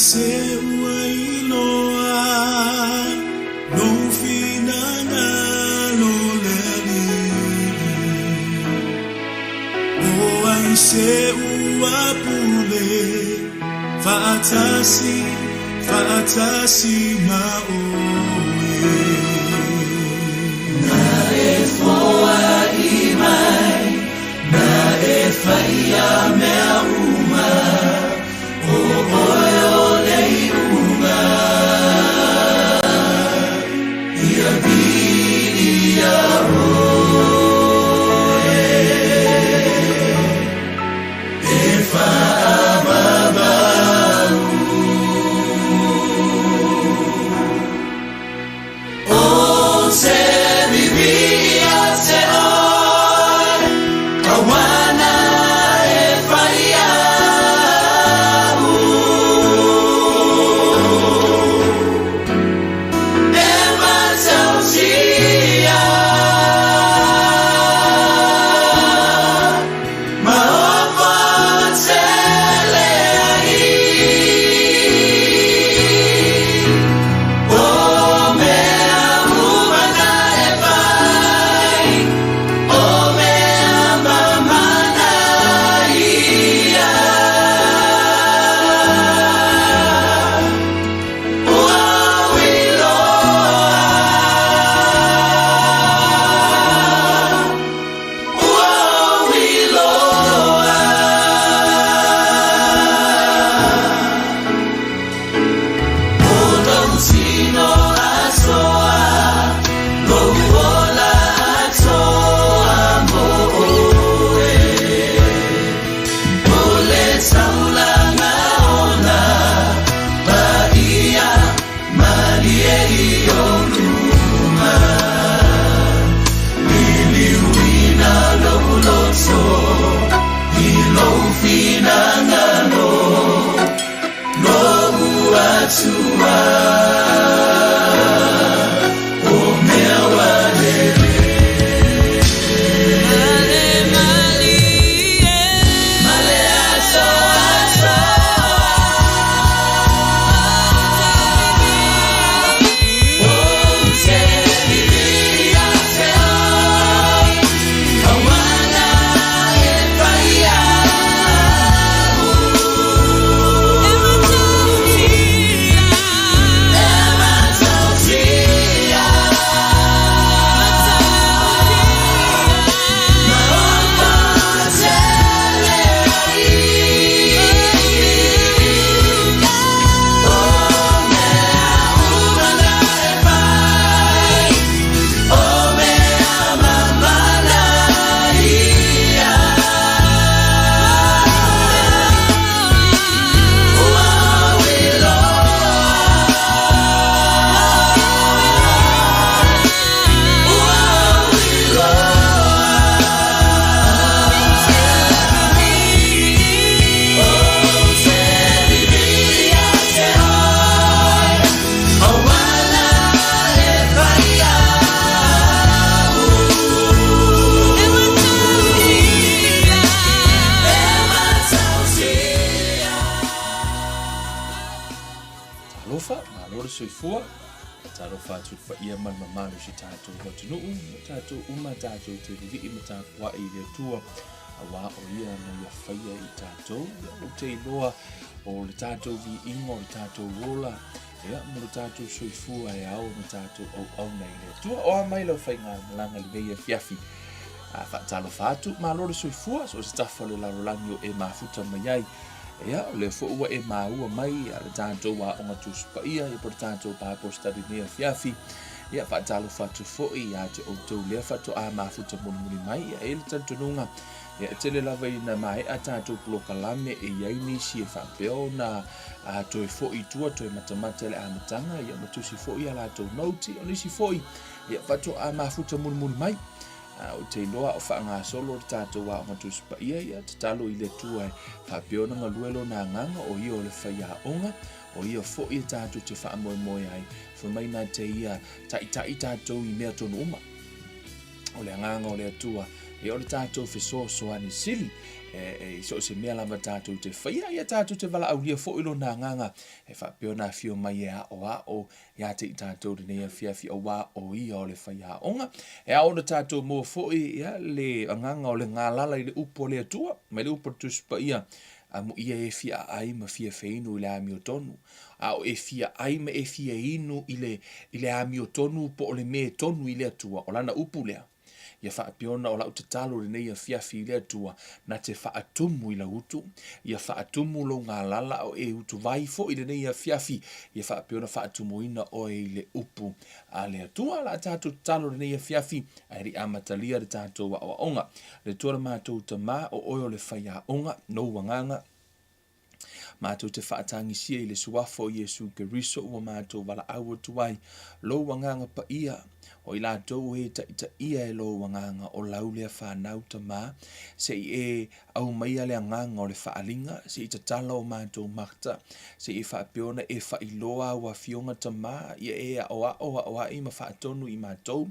se uailoa no finanga lo leli o ai se uapule fatasi maoe na e foa imai na e faia mea uma o oio lei uma ia via oe e fa soifua taro fatu fa ia man mamanu si tatu hotunu tatu uma tatu te vi mata kwa ile tua awa o ia na ia faia i tatu o te loa o le tatu vi ingo le tatu rola ia mo le tatu soifua e au mo tatu au nei le tua o mai lo fainga langa le veia fiafi fa talo fatu ma lo soifua so stafa le la rolangi o e mafuta mai ia le fo ua e maua mai ale tanto wa onga tuspa ia e portanto pa postari ne fiafi ia fa talo fatu fo ia te o to le fatu a mafuta muni mai e le tanto nunga ia tele la vai na mai a tanto lokalame e ia ni si fa peona a to fo i tua to matamata le amatanga ia matusi fo ia la to noti oni si fo ia fatu a mafuta muni mai o te loa o whaanga solo tato wa matuspa ia te talo i le tua fa peona nga luelo na nganga o ia o le whaia onga o ia fo ia tato te wha moe moe ai whamaina te ia tai tato i mea tonu uma o le nganga o le tua e o le tato fiso soani sili so se mea lava tātou te whaia ia tātou te wala au lia fo ilo nā nganga e whapeo nā whio mai e o ia te i tātou rene ia whiawhi o wā o ia o le whaia onga e a ona tātou mō fo ia le nganga o le ngā lala i le upo le atua mai le upo tuspa ia a mo ia e fia ai ma fia feinu i le ami o tonu a o e fia ai ma e fia inu i le ami o tonu po o le me tonu i le atua o lana upu lea ia whaapiona o lau te talo le nei ia whiawhi lea tua na te whaatumu i la utu, ia whaatumu lo ngā lala o e utu vai fo i le nei ia whiawhi, ia whaapiona whaatumu ina o e le upu a lea tua la tātou talo le nei ia whiawhi, a eri amatalia le tātou wa o onga, le tua mātou ta mā o oio le whaia onga, no wanganga, mātou te whaatangisia i le suafo o Iesu Keriso ua mātou wala aua tuai, lo wanganga pa ia, o i lātou e ta ia e lo wanganga o lau lea whanau ta mā, se i e au maia lea nganga o le whaalinga, se i ta tala o mātou makta, se i whaapiona e whailoa ua fionga ta mā, ia e a i ma whaatonu i mātou,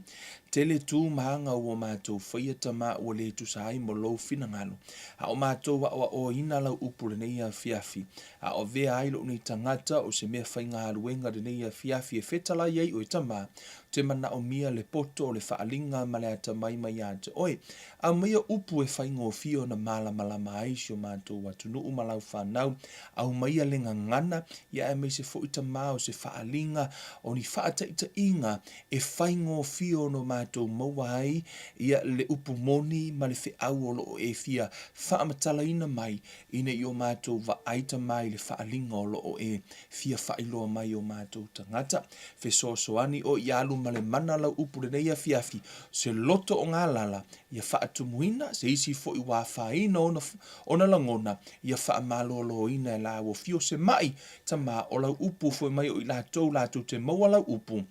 tele tū mahanga ua mātou whaia ta mā ua le tusai mo lo fina ngalo. A o mātou wa o ina lau upu le neia fiafi, a o vea ailo ni tangata o se mea whainga aluenga le neia fiafi e whetala iei o i ta mā, te mana o mia le poto o le whaalinga ma le ata mai ate. Oi, a mea upu e whainga o fio na mala malama aisi o mātou wa tunu umalau whanau, au maia le ngangana, ia e mei se fo i ta mā o se whaalinga, o ni whaata i ta inga, e whainga o fio no mātou maua ai, ia le upu moni ma le au o lo e fia whaamatala ina mai, ina i o mātou wa aita mai le whaalinga o lo e fia whailoa mai o mātou tangata, fe soani o ialu ma le mana lau upu le neia fiafi, se loto o ngā lala, ia whaatumuina, se isi fo i wā whaina ona langona, ia whaamalolo ina e la o fio se mai, ta mā o lau upu fo mai o i lātou te maua lau upu,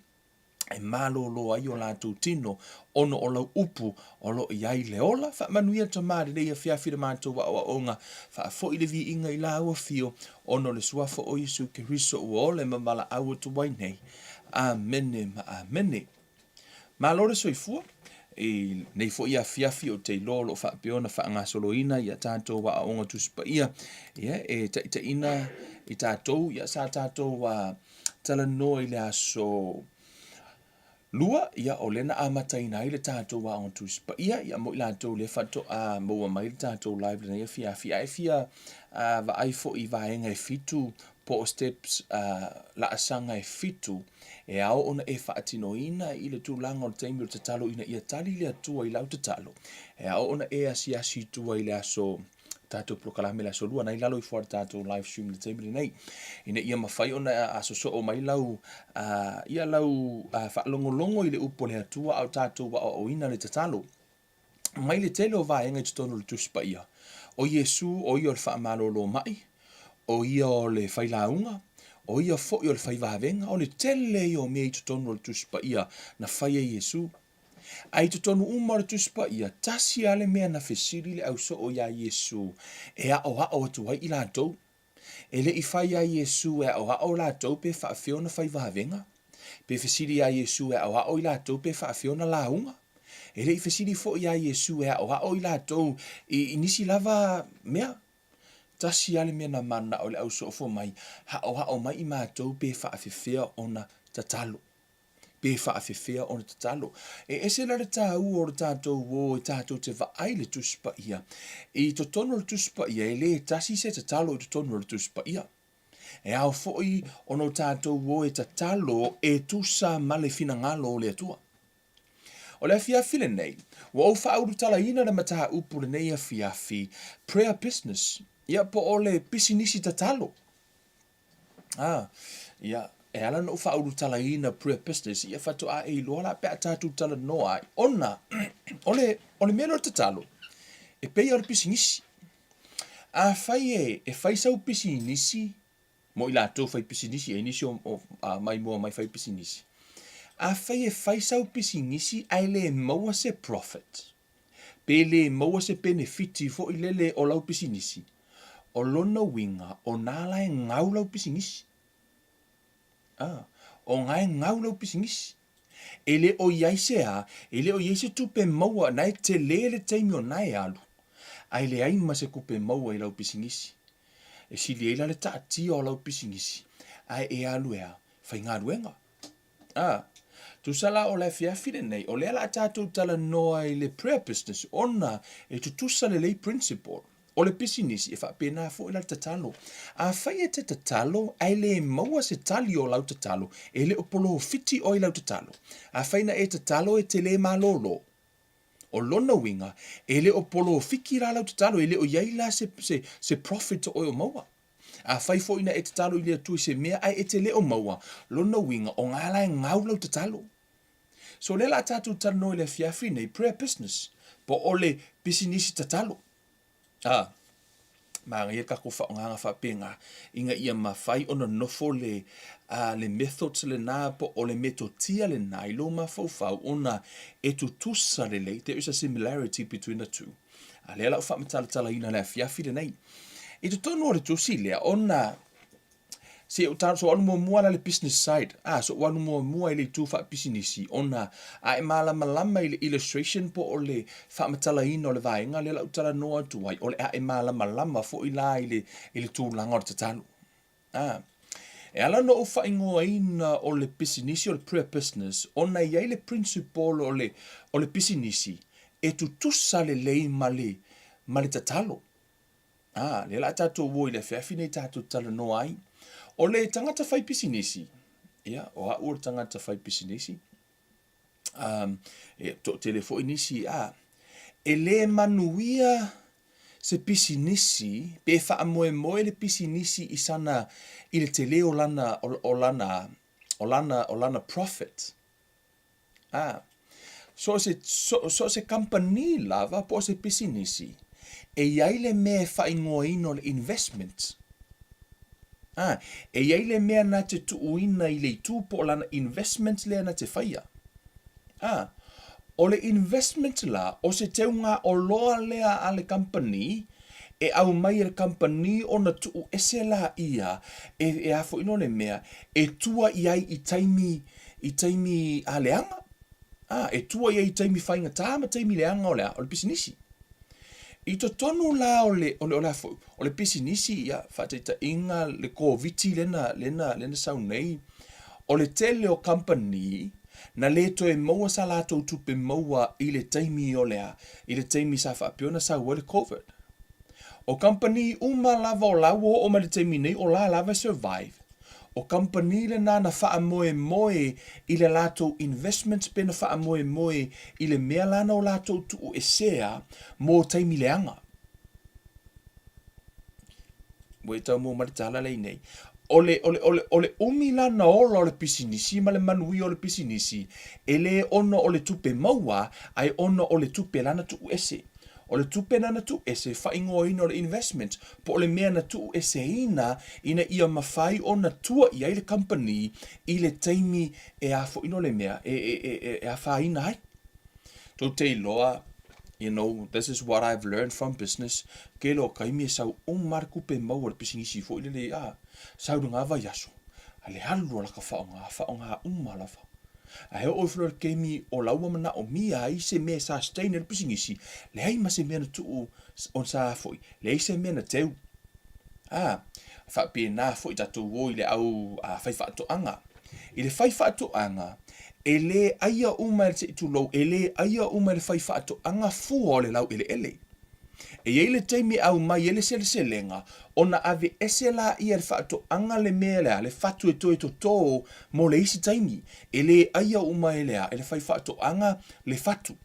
e malolo ai o lātou tino, ono o lau upu, o lo iai leola, wha manuia ta mā, le ia whiawhira mātou wa onga, wha fo i le vi inga i la o fio, ono le suafa o Iesu Keriso o le mamala aua tu wai nei. Amene ma amene. Ma lore soifua, e nei fo ia fiafi o te lolo wha peona wha ngasolo ina, ia tātou wa aonga tuspa ia, e ta ina i tātou, ia sa tātou wa tala no i le aso lua, ia o lena amataina i le tātou wa aonga tuspa ia mo i lātou le whato a maua mai le tātou live le ia fiafi, ai fia va ai fo i vaenga e fitu, po steps la asanga e fitu, e ao ona e whaatino ina i le tūlanga o teimi o tatalo ina ia tali le atua i lau tatalo. E ao ona e asi tua i le aso tātou prokalame le aso lua, nai lalo i fuar tātou live stream le teimi le nei. Ina ia mawhai ona aso so o mai lau, ia lau whaalongolongo i le upo le atua au tātou wa o ina le tatalo. Mai le tele o vaenga i tutono le tuspa ia. O Iesu o ia o le whaamalolo mai, o ia o le whailaunga, o ia fo i o le whaivavenga, o le tele i o mea i tutonu le tuspa ia na whaia Iesu. Ai tutonu uma le tuspa ia, tasi ale mea na whesiri le au so o ia Iesu, e a o atu wai i lātou. E le i whaia Iesu e a o lātou pe whaafeo na whaivavenga. Pe whesiri a Iesu e a o i lātou pe whaafeo na launga. E le i whesiri fo i a Iesu e a o i lātou i nisi lava mea. Tasi ale mea na mana o le au sofo mai, hao mai i mātou pe whaafewhea ona tatalo. Pe whaafewhea ona tatalo. E ese la le tāu o le tātou o e tātou te vaai le tuspa ia. E to tono le tuspa ia, e le tasi se tatalo i to tono le tuspa ia. E au foi ono tātou o e tatalo e tusa male fina ngalo o le atua. O le fiafi le nei, wa o whauru tala ina na mataha upu le nei a fiafi, prayer business, ia po o le Pisinisi Tatalo. Ia, e ala no whauru tala ina prayer business, ia whatu a e loa la pe a tātou tala noa ai. Ona, o le mea no tatalo, e pei o le Pisinisi. A whai e whai sau Pisinisi, mo i la tō whai Pisinisi, e nisi o mai mua mai whai Pisinisi. A whai e whai sau Pisinisi, ai le maua se profit. Pe le maua se benefiti fo i lele o lau Pisinisi. O lona winga, o nala e ngau lau Pisinisi. O ngai ngau lau Pisinisi. Ele o iaise a, ele o iaise tupe maua, nai te le teimi o nai alu. ai le ai ma se kupe maua i lau pisinisi. E sili eila le taatia o lau pisinisi. Ai e alu ea, whai ngā ruenga. Tu sala o le fiafi le nei, o le ala tātou tala noa i le prayer business, ona e tutusa le lei principle. O le pisinisi e whapena fo i lau tatalo. A whai e te tatalo, ai le maua se tali o lau tatalo, e le opolo fiti o i lau tatalo. A whai na e tatalo e te le malolo. O lona winga, e le opolo fiki ra lau tatalo, e le o yaila se profit o maua. A whai fo ina e tatalo i le tui se mea, ai e te le o maua, lona winga o ngala e ngau lau tatalo. So le la tātou tano i le fiafi nei prayer business, po o le pisinisi tatalo. Maanga ia kako whaonganga whapenga, inga ia mawhai ona nofo le methods le nā po o le metotia le nā, i lo mawhau ona e tutusa le lei, there is a similarity between the two. Le lau whamatala ina le fiafi le nei. I te tono o le tusi lea, ona se o taro so anu mua le business side. So anu mua i le tu wha pisinisi. Ona e malama i le illustration po o le wha matala ina o le vaenga le lau tala noa tuai. O le e malama fo i la i le tu langa o le tatalo. E ala no o wha ingoa ina o le pisinisi o le prayer business. Ona iai le principle o le pisinisi. E tutusa le lei ma le tatalo. Le la tātou woi le whiawhi nei tātou tala noa ai. O le tangata whai pisinisi, o a ua tangata whai pisinisi, to telefo inisi, e le manuia se pisinisi, pe wha moe le pisinisi i sana, i le tele o lana profit. So se company lava po se pisinisi, e iai le me wha ingoa ino le investment. E iai le mea na te tuuina i le tu po lana investment lea na te whaia. O le investment la, o se teunga o loa lea a le company, e au mai le company o na tuu ese la ia, e afo ino le mea, e tua iai i taimi a leanga. E tua iai i taimi whainga tāma taimi leanga o le pisinisi. I to tonu la o le pisinisi ia whateita inga le koviti lena sau nei. O le tele o company na le to e maua sa lato tupe maua i le taimi o lea. I le taimi sa whapiona sa ua le COVID. O company uma lava o lawo o ma le taimi nei o la lava survive. O company le nana wha moe i le lato investments pena wha moe i le mea lana o lato tu e sea mō taimi leanga. Wei tau mō maritala lei nei. Ole umi lana ola o le pisinisi, ma le manui o le pisinisi, e le ono o le tupe maua, ai ono o le tupe lana tu ese. O le tupe nana tu ese whaingoa ina o le investment, po o le mea na tu ese ina ia mawhai o na tua i le company i le taimi e afo ino le mea, e a whaina hai. Tau te loa, this is what I've learned from business, ke lo kaimi e sau umar kupe mau o le pisinisi fo i le sau dunga wa yaso. A le halu o laka whaonga umalafa. A heo o flor kemi o laua mana o mia ai se me sa stain le pisinisi. Le ai ma se me na tu on sa foi. Le ai se me na teu. Fa pe na foi tatu wo ile au fai fa to anga. Ile fai fa to anga. Ele aia uma le tu lo ele aia uma le fai fa to anga fu o le lau ele. E ele taimi au mai ele selenga ona ave esela i le fato anga le mele le fatu e to mo le isi taimi ele aia uma ele fai fato anga le fatu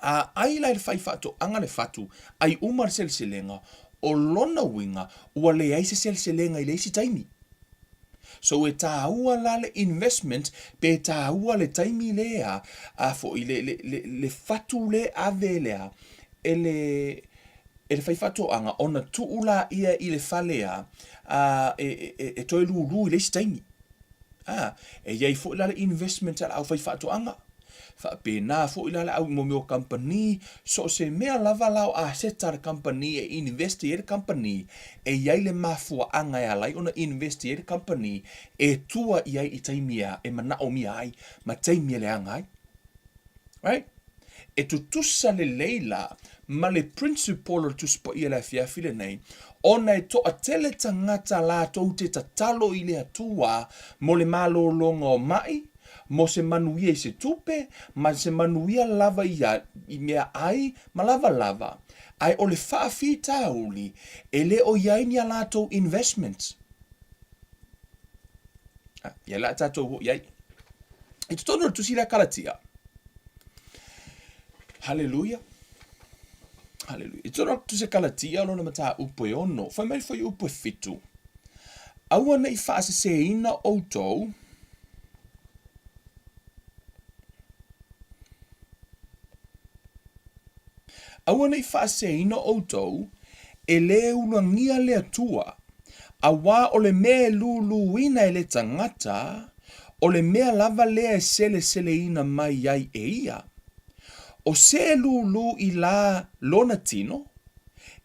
ai la le fai fato anga le fatu ai uma selenga o lona winga ua le ai selenga i le isi taimi. So e tāua la le investment pe tāua le taimi lea fo i le fatu le ave lea ele fai fatoanga ona tuula ia i le falea e toi lulu i le staimi. E iai fo ila le investment ala au fai fatoanga. Fa pena fo ila le au mo company so se mea lava lau a seta le company e invest i le company e iai le mafua anga e alai ona invest i le company e tua iai i taimia e mana o mia ai ma taimia le anga ai. Right? e tutusa le leila, ma le principle o tusi pa ia le fiafi le nei, ona e toa tele tangata lātou te tatalo i le atua, mo le malolonga o mai, mo se manuia i se tupe, ma se manuia lava i mea ai, ma lava. Ai o le whaafi tauli, e le o iai ni a lātou investments. Ia la tātou iai. I te tono tusi la karatia. Hallelujah. Hallelujah. I tono tusi karatia lona mata upo e ono. Whai mai whai upo e fitu. Aua nei whaase se ina outou. Aua nei whaase ina outou. E le unangia le atua. A wā o le mea lulu ina e le tangata. O le mea lava lea e sele ina mai ai e ia. O se lulu i la lona tino.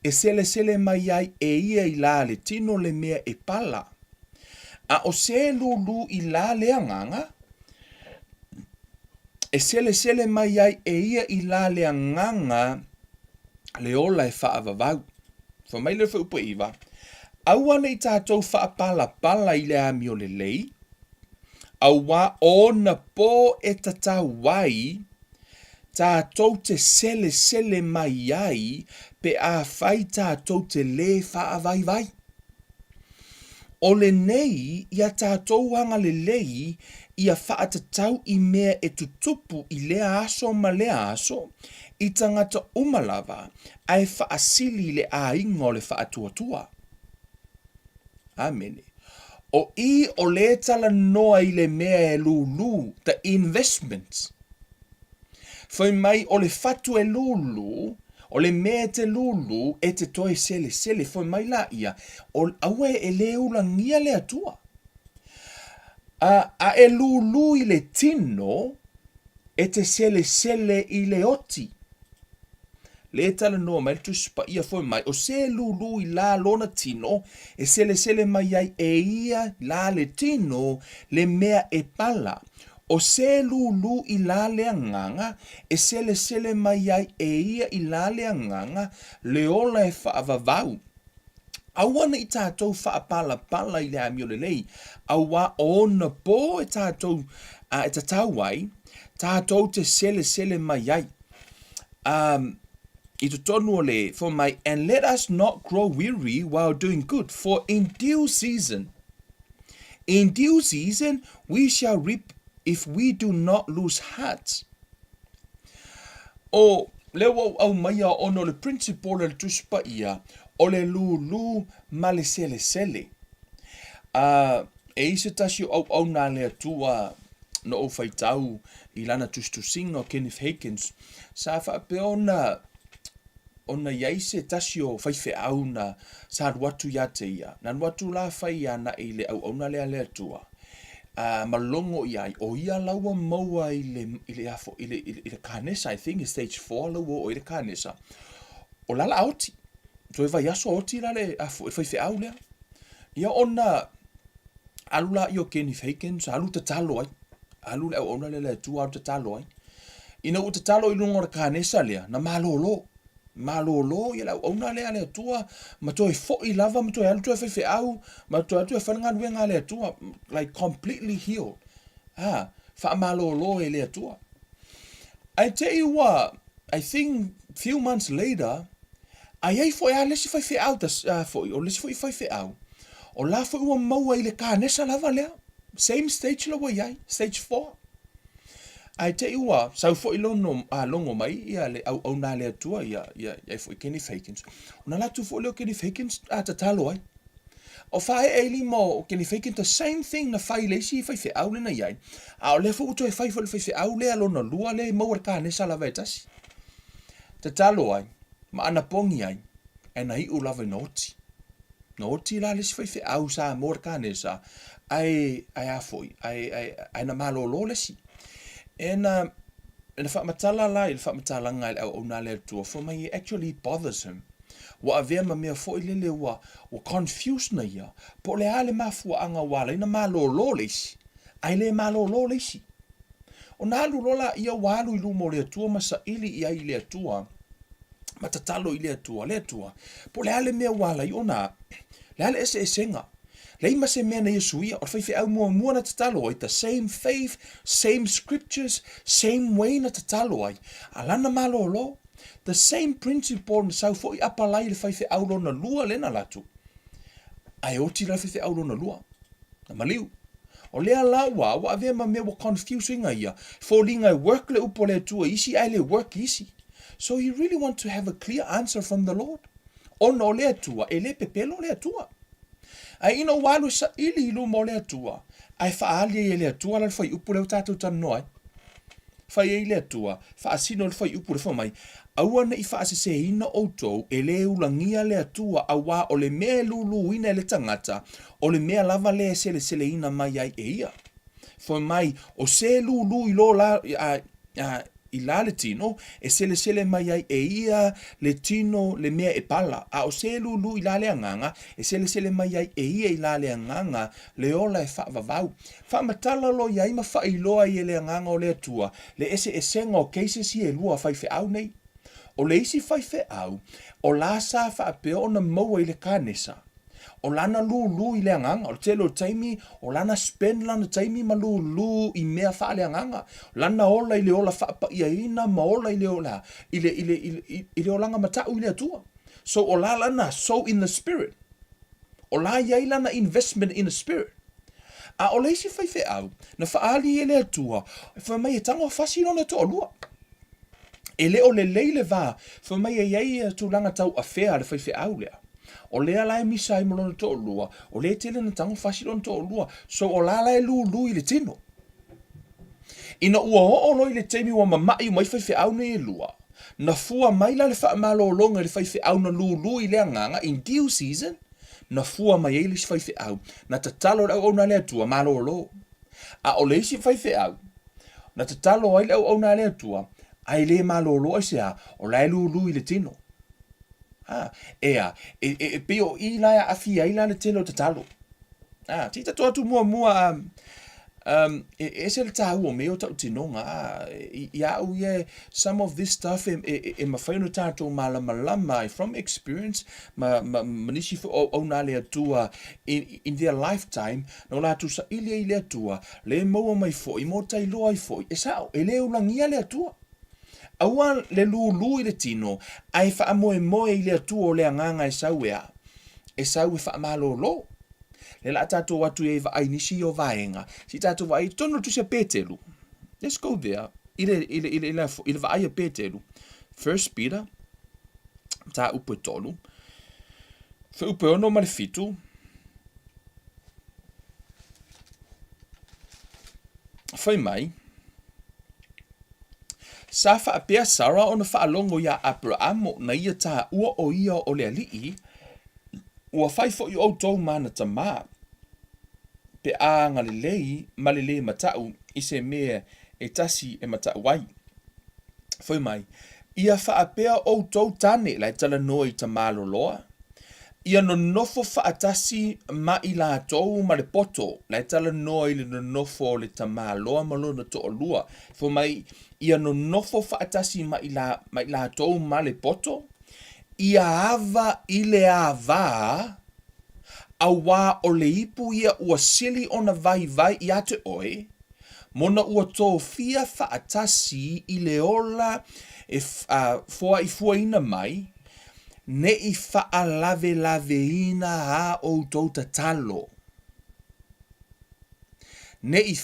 E sele mai ai e ia i la le tino le mea e pala. A o se lulu i la le anganga. E sele mai ai e ia i la le anganga. Le ola e whaavavau. Fa mai le whaupa iwa. Aua nei tātou whaapala i le ami o le lei. Aua ona po e tatawai. Tātou te sele mai ai. Pe a whai tātou te le whaavai. O le nei, ia tātou anga le lei, ia whaatatau i mea e tutupu i lea aso ma lea aso, i tangata umalava, ai whaasili le a ingo le whaatuatua. Amen. O i o le tala noa i le mea e lulu, the investments. Whai mai o le whatu e lulu, o le mea te lulu e te toi sele, whai mai la ia, o aue e le ulangia le atua. A e lulu i le tino, e te sele i le oti. Le tala noa mai tu spa ia whai mai, o se lulu i la lona tino, e sele mai ai e ia la le tino, le mea e pala. O se lulu i la le anganga, e sele mai ai e ia i la le anganga, le ola e whaavavau. Aua na i tātou whaapala i le ami o le lei, aua ona po e tātou e tatawai, tātou te sele mai ai. I te tonu o le, for my, and let us not grow weary while doing good, for in due season, we shall reap if we do not lose heart. O lewa au mai a ono le principle le tuspa ia o le lulu ma le sele. E ise tasi au nā le atua no o whaitau i lana tustusinga o Kenneth Hakins. Sa whape ona iaise tasi o whaife au na sa watu ia te ia. Nan watu la whai ana i le au na le atua. Malongo iai o ia laua maua i le kanesa, I think stage 4 laua o i le kanesa o lala aoti so e vai aso oti la le fai au lea ia ona alula i o Kenneth Hakins alu tatalo ai alu le ona le tua tatalo ai ina o tatalo i lungo le kanesa lea na malolo ia la ona le tua ma toi fo i lava ma toi alu toi fai au ma toi tu fa nga wenga le tua like completely healed fa malolo le tua. I tell you what, I think few months later ai fo ia lesi fai au tas fo o lesi fai au o la fo ua maua i le kanesa lava lea same stage la wai stage 4. I tell you what, so fo ilono longo mai ia le au na le tua ia fo Kenneth Hakins. Ona la tu fo le Kenneth Hakins tatalo ai. O fai e li mo Kenneth Hakins the same thing na fai le si fai au le na iai. A o le fo to e fai au le alona lua le mo ka ne sala vetas. Tatalo ai. Ma ana pongi ai. E na i u lava noti. Noti la le si fai au sa mo ka ne sa. Ai afoi. Ai na malo lo le si. And fa matala la il fa matala nga o na le tu for me actually bothers him. Wa avea ma mea fo ile le wa confused na ia. Po le ale mafu anga wala ina malo lo le si. Ai le malo lo le si. O nā lulola ia walu ilu mo le atua masaili ia i le atua. Matatalo i le atua. Po le ale mea wala i ona. Le ale ese esenga. Le ima se mea na Yesu ia. O whaiwhi au mua na tatalo ai. The same faith, same scriptures, same way na tatalo ai. Alana malo lo. The same principle na sau fo i apalai le whaiwhi au lo na lua le na latu. Ai oti la whaiwhi au lo na lua. Na maliu. O lea lawa, wa avea ma mea wa confusing ia. Fo linga work le upo le atua isi, ai le work isi. So you really want to have a clear answer from the Lord. Ono le atua, e le pepelo le atua. Ai ino walu sa ili ilu mo le atua. Ai faali e le atua la fai upo le utatu tanu ai. Fai e le atua, fa asino le fai upo le fo mai. Aua na i fa asese ina outou e le ulangia le atua awa o le mea lulu ina le tangata o le mea lava le sele ina mai ai e ia. Fo mai o se lulu i lo la i la le tino e sele mai ai e ia le tino le mea e pala. A o se lulu i la le anganga e sele mai ai e ia i la le anganga le ola e fa vavau. Fa matala lo ia ima fa iloa i le anganga o le atua le ese esenga o keise si e lua fai fe au nei. O le isi whaiwhe au, o la sa whaapea o na maua i le kānesa. O lana lulu i le anganga, o telo taimi, o lana spend lana taimi ma lulu i mea wha le anganga. Lana ola i le ola whaapa ia ina, ma ola i le ola, i le olanga matau i le atua. So o la lana, so in the spirit. O la iai lana investment in the spirit. A o le isi whaiwhe au, na whaali e le atua, wha mai e tango whasi lona to olua. E le o le leile va, fa mai e iei tu langa tau afea le whaiwhi au lea. O lea lai misa i molona to lua, o le tele na tango whasilona to lua, so o la lai lu i le tino. Ina ua o no i le teimi wa mamai mai whaiwhi au ne e lua. Na fua mai la le wha malo longa le whaiwhi au na lu i le anganga in due season, na fua mai e le whaiwhi au, na tatalo au na le atua malo lo. A o le isi whaiwhi au, na tatalo ai au na le atua, ai le malolo ai sea o lai lulu i le tino. Peo i lai a fia i lai le telo te talo. Tita toa tu mua e se le tahu o meo tau tinonga. Ia au ie some of this stuff e mawhaino tātou malama from experience manisi o na le atua in their lifetime no la tu sa ilia i le atua le maua mai fo i mo tai loa i fo e sao e le ulangia le atua. Aua le lulu i le tino, ai wha moe i le atua o le anganga e sau ea. E sau e wha malo lo. Le la tātou atu e wa ainisi o vaenga. Si tātou wa ai tono tu se Petelu. Let's go there. Ile wa ai a Petelu. First Peter. Tā upo tolu. Fe upo ono ma le fitu. Fai mai. Sa whaapea Sara o na whaalongo ia Abraham na ia tā ua o ia o le alii, ua whaifo i o tau mana tamā, pe a ngalilei malilei matau i se mea e tasi e matau wai. Foi mai, ia whaapea o tau tane lai tala noa i tamalo loa, ia no nofo whaatasi ma i la tau ma le poto, lai tala noa i le no nofo le tamaloa malona to o lua. Foi mai, ia no nofo whaatasi ma i la tau ma le poto, ia ava i le ava, a wā o le ipu ia ua sili o na vai i ate oe, mona ua tō fia whaatasi i le ola e fua ina mai, ne i lave ina a o tō tatalo. Ne i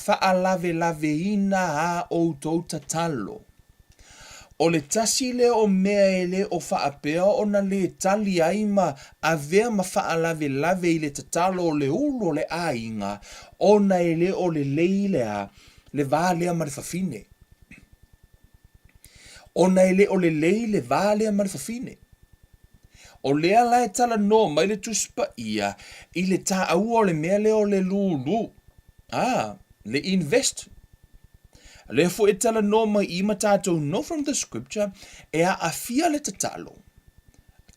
lave ina a o tō tatalo. O le tasi le o mea ele o whaapea o na le tali aima a vea ma lave i le tatalo o le ulo le ainga o na ele o le leilea le vālea ma le whawhine. O na ele o le leile vālea ma le whawhine. O lea lai tala no mai le tuspa ia i le tā aua o le mea le o le lulu. Le invest. Le fo e tala no mai i ma tātou no from the scripture e a afia le tatalo.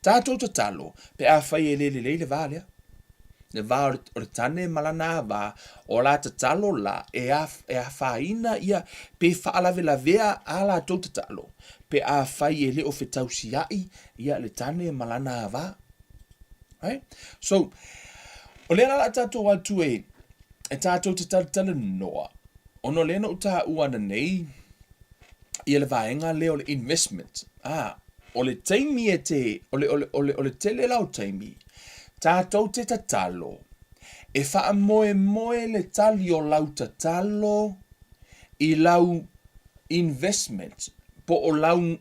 Tātou tatalo pe a whai e le leile vālea. le va o le tane malana va o la tatalo la e a faina ia pe faalave la vea ala to tatalo pe a fai ele o fetausiai ia le tane malana va. Right? So o le ala tatou atu e tatou te talatala noa ono lena o ta uana nei ia le vaenga le o le investment. O le taimi e te o le tele lau taimi tatou te tatalo e wha moe le tali o lau tatalo i lau investment po o lau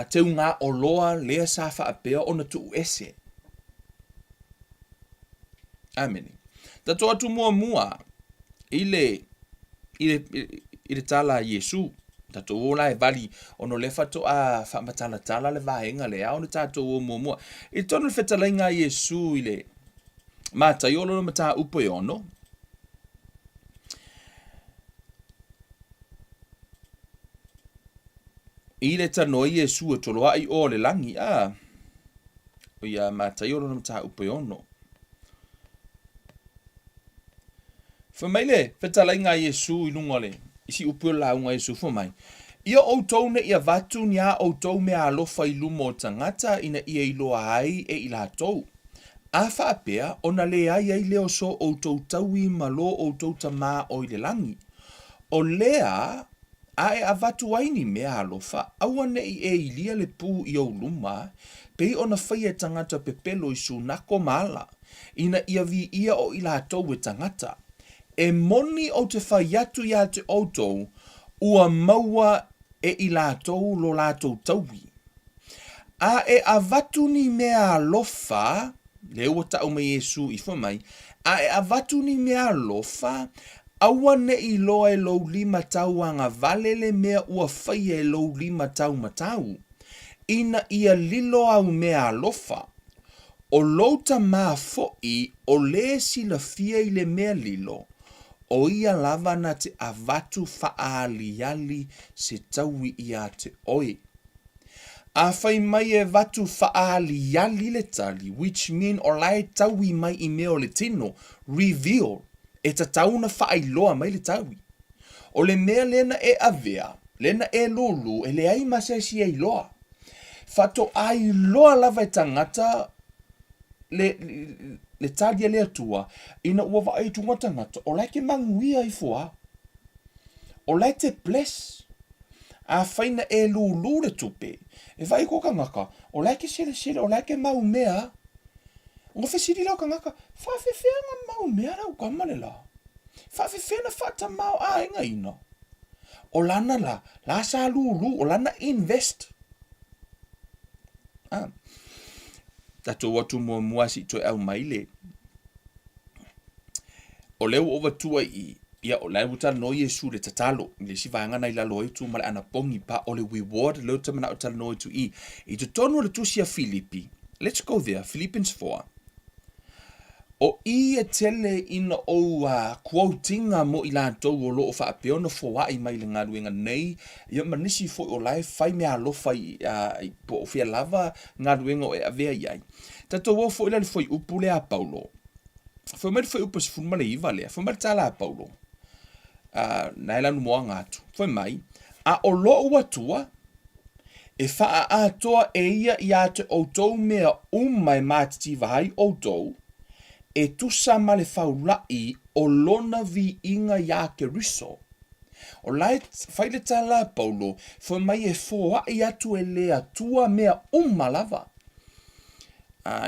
te unga o loa lea sa wha apea o na tu ese. Ameni. Tatou atu mua i le tala Yesu. Tatou la e vali ono le fato a wha matala le vaenga le au na tatou o mua. I tonu le whetalainga Yesu i le mata iolo no mata upo ono. I le tano Yesu e tolo ai o le langi o ia mata iolo no mata upo ono. Whamaile, whetalainga Yesu i lunga le. Isi upo la unga Yesu whamai. Ia outou ne ia vatu ni a outou me alofa i lumo o tangata ina ia iloa ai e ila tou. A whaapea, ona le ai ai leo so outou taui malo outou tama o i le langi. O lea, a e avatu aini mea alofa, aua ne i e ilia le pū i au luma, pei ona whaia tangata pepelo i su nako mala, ina ia vi ia o ila tou e tangata. E moni o te whaiatu ia te outou, ua maua e ila tou lo latou taui. A e avatu ni mea alofa, le ua tau me Yesu i whamai, a e avatu ni mea alofa, aua ne i loa e lou lima tau anga valele mea ua whaia e lou lima tau matau. Ina ia lilo au mea alofa. O louta maa foi o le sila fia i le mea lilo, o ia lava na te avatu faaliali se taui ia te oi. A whai mai e vatu faaliali le tali, which mean o lai taui mai i meo le tino, reveal, e ta tauna whaailoa mai le taui. O le mea lena e avea, lena e lulu, e le ai masesi e iloa. Fato ai loa lava e tangata le tali le atua, ina ua wa ai tunga tangata, o lai ke manguia i fua. O lai te bless. A whaina e lulu le tupe. E vai ko ka ngaka, o lai ke sele, o lai ke mau mea. O whesiri lau ka ngaka, whawhewhea nga mau mea rau kamale la. Whawhewhea na whata mau a inga ina. O lana la sa lulu, o lana invest. Tato watu mua si toi au maile. O leo ova tua ia o lai uta no Yesu le tatalo. Le si vaanga na ila loi tu male ana pongi pa o le reward leo tamana o tala no tu i. I tu tonu le tusia Filipi. Let's go there, Philippians 4. O i e tele ina o quotinga mo i lantou o loo wha peona fo i mai le ngaruenga nei. Ia manisi fo o lai whai mea alofa i po fia lava ngaruenga o e avea iai. Tato wo fo ila le fo i upu le a Paulo. Fo mai fo i upu si funma le iwa lea. Fo mai tala a Paulo. Na ila numoa ngatu. Fo mai. A o loo watua. E wha a atoa e ia i ate outou mea umai matiti vahai outou. E tusa ma le faulai o lona vi inga ia ke riso. O lai whaile tala Paulo, fo mai e fōa i atu e lea tua mea lava.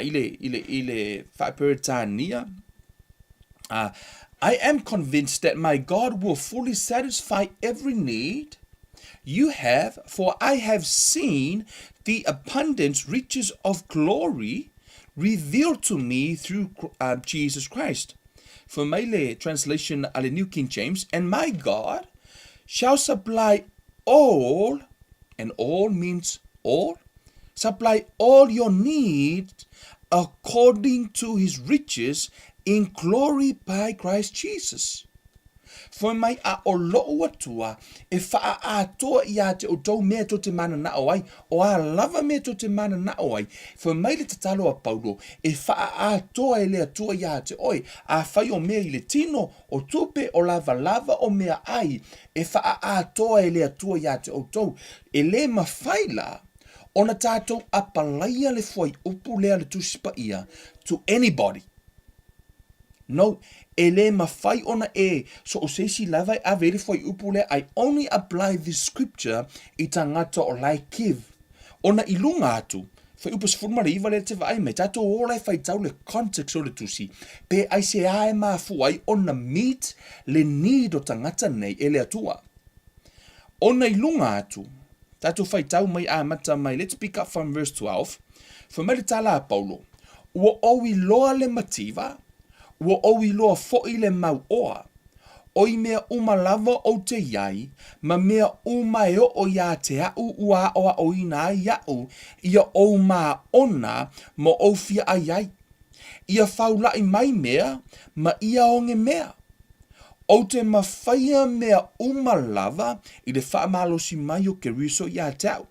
Ile whaperetania. I am convinced that my God will fully satisfy every need you have, for I have seen the abundant riches of glory revealed to me through Jesus Christ. For my translation, the New King James, and my God shall supply all, and all means all, supply all your needs according to his riches in glory by Christ Jesus. Foi mai a o loo atua e wha a toa i a te o tau mea to te mana na o ai, o a lava mea to te mana na o ai. Foi mai le tatalo a Paulo e wha a toa e le atua i a te oi, a whai o mea i le tino o tupe o lava lava o mea ai, e wha a toa e le atua i a te o tau, e le mawhaila, ona tātou apalaia le foi upu lea le tusipa ia to anybody. No, ele mawhai ona e, so o seisi lava a vere foi upu lea, I only apply this scripture i tangata o lai kiv. Ona ilunga atu, fai upu sifurma le iwa le te vai me, tātou ora e fai tau le context o le tusi, pe ai se ae maa fuai ona meet le need o tangata nei ele atua. Ona ilunga atu, tātou fai tau mai a mata mai, let's pick up from verse 12, fa mai le tala a Paulo, ua owi loa le mativa, ua owi loa fo'i le mau oa, oi mea umalava o te iai, ma mea umaeo o ia te au ua oa o ina iau, ia o maa ona mo o fia ai ai. Ia faulai mai mea, ma ia onge mea. O te mawhaia mea umalava, i le whaamalosi mai o ke riso ia te au.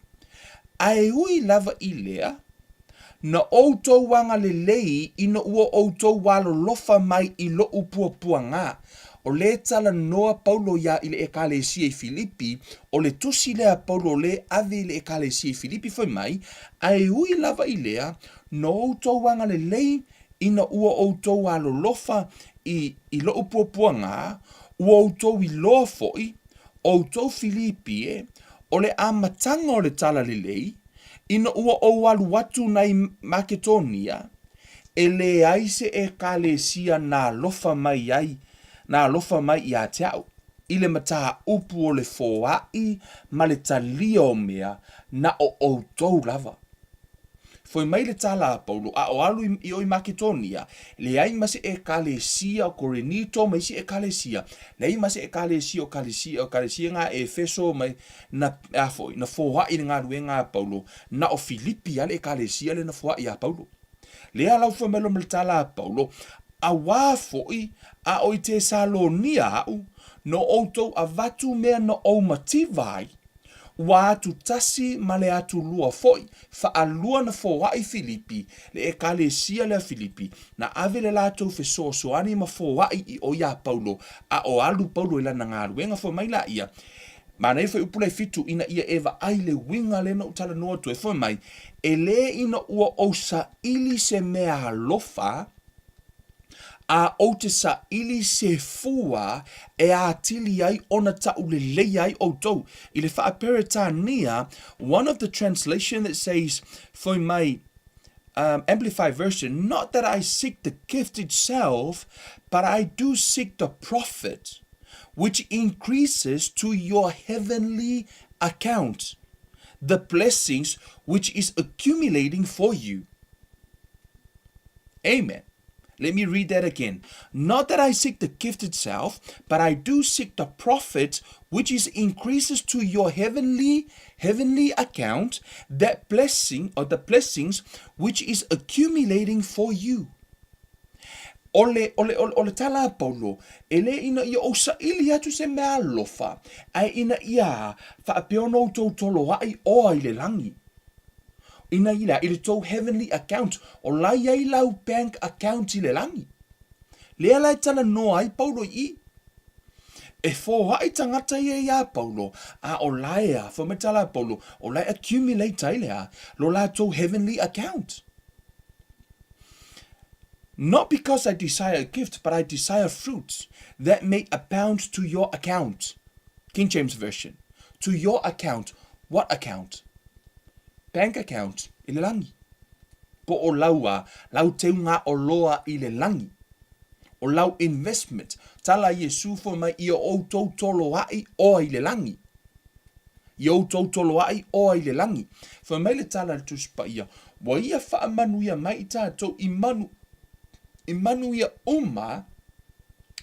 Ai ui lava i lea, na outou wanga le lei ina ua outou walo lofa mai i lo upua ngā. O le tala noa Paulo ia i le ekalesia i Filipi, o le tusi lea Paulo le ave le ekalesia i Filipi foi mai, ai ui lava i lea, na outou wanga le lei ina ua outou walo lofa i lo upua ngā, ua outou i loa foi, outou Filipi o le amatanga o le tala le lei, ina ua o walu watu nai Makedonia, e le aise e kalesia na lofa mai ai, na lofa mai i a te au. I le mata upu o le foai, ma le talia o mea, na o outou lava. Foi mai le tala a Paulo, a o alu i oi Makedonia, le ai mase e kalesia o Korinito, mai si e kalesia, le ai mase e kalesia o kalesia ngā e feso mai na afoi, na foai ngā rue ngā Paulo, na o Filipi ale e kalesia le na foai a Paulo. Le alau foi melo me le tala a Paulo, a wafoi a oi te Salonia au, no outou a vatu mea no o mativai, wa atu tasi ma le atu lua foi, fa alua na foai Filipi, le e kalesia le Filipi, na ave le latou fe soani ma foai i o ia Paulo, a o alu Paulo ila na ngā ruenga foi mai la ia, ma nei foi upule fitu ina ia eva ai le winga le na utala noa tu e foi mai, e le ina ua o sa ili se mea lofa, a o te sa ili se fua e a tili ai ona tau le lei ai o tau. I le whaaperetania, one of the translation that says, for my Amplified version, not that I seek the gift itself, but I do seek the profit, which increases to your heavenly account, the blessings which is accumulating for you. Amen. Let me read that again. Not that I seek the gift itself, but I do seek the profit which is increases to your heavenly account, that blessing or the blessings which is accumulating for you. Ole tala Paulo, ele ina ia o sa ili atu se mea lofa, ai ina ia whaapeono tau tolo ai oa i le langi. Ina ila i le tau heavenly account, o lai ai lau bank account i le langi. Lea lai tala noa ai Paulo i. E fo hai tangata ia Paulo, a o lai a, fo metala Paulo, o lai accumulate ai lea, lo la tau heavenly account. Not because I desire a gift, but I desire fruits that may abound to your account. King James Version. To your account. What account? Bank account i le langi. Po o laua, lau te unga o loa i le langi. O lau investment. Tala Yesu fo mai i o tau tolo ai o i le langi. I o tau tolo ai o i le langi. Fo mai le tala le tuspa ia. Wa ia wha manu ia mai tātou i manu ia uma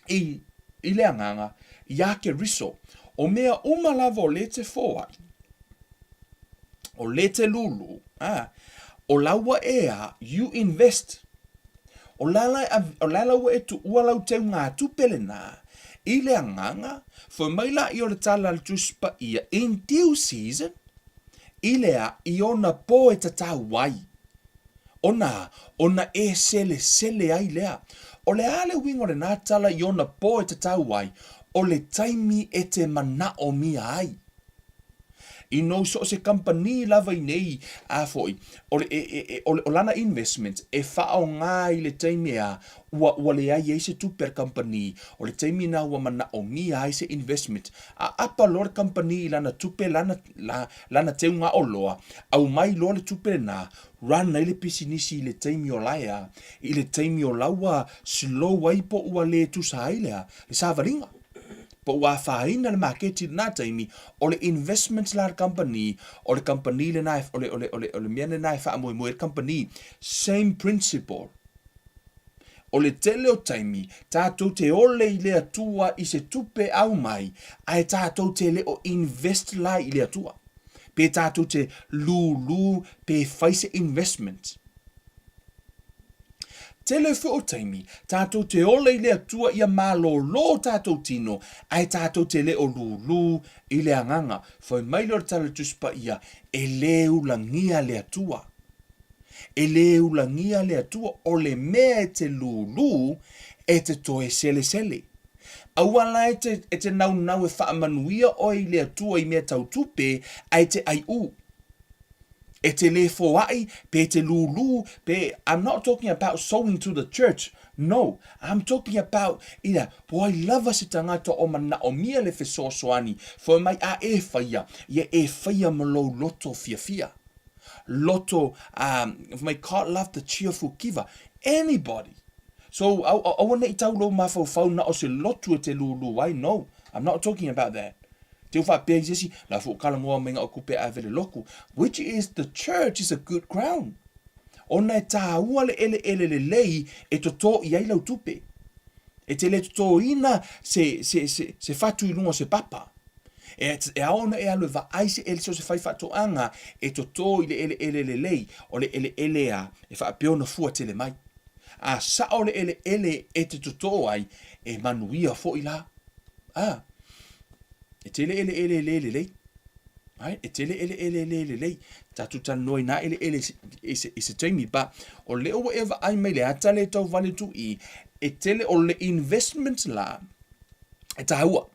i le anganga ia ke riso. O mea uma lava o le te fōai. O le te lulu, o laua ea, you invest. O lala ua e tu ua lau teu ngā tupele nā, I le anganga, for mai la I o le tala le tuspa ia, in due season, I lea I ona po e tatau wai. Ona e sele ai lea. O le ale wingo le nātala I ona po e tatau wai, o le taimi e te mana o mia ai. I no so se company lava I nei a foi o lana investment e whao ngā I le taimi a ua le ai se tu per company o le taimi na ua mana o ngi ai se investment a apa lor company lana tupe lana te unga o loa au mai lo le tupe na rana I le pisinisi I le taimi o laia I le taimi o laua slow wai po ua le tu sa ilea le savaringa. Po ua whaina le marketi na taimi o le investments la company o le company le nai o le mea le nai wha moe le company same principle o le tele o taimi tātou te ole I le atua I se tupe au mai ai tātou te le o invest la I le atua pe tātou te lulu pe whaise investment. Tele fu o taimi, tātou te ole I le atua ia malo lo tātou tino, ai tātou te le o lulu I le anganga, fai mai lor tala tuspa ia, e le ulangia le atua. E le ulangia le atua, o le mea e te lulu, e te toe sele. Awala e te nau e whaamanuia o I le atua I mea tau tupe, ai te ai u. E te le foai, pe te lulu, pe, I'm not talking about sowing to the church. No, I'm talking about, ida, po ai lava se tangata o mana o mia le fesosoani, fo mai a e whaia, ia e whaia malo loto fia. Loto, my God love the cheerful giver. Anybody. So, I want to tau lo mafau na o se lotu e te lulu ai, no, I'm not talking about that. Te uwha pēi sesi, la fu kalangoa menga o kupe a vele loku, which is the church is a good ground. Ona e tā ua le ele lei e to tō I ailau tupe. E te le to tō ina se fatu I lunga se papa. E aona e alu va aise ele so se fai fatu anga e to tō I le ele lei o le ele a e wha peona fua tele mai. A sa o le ele e te to tō ai e manuia fo I la. E tele ele. Ai, e tele ele. Tatu tan noi na ele is taimi ba o le o eva ai mai le ata le tau vale tu I e tele o le investment la e tāua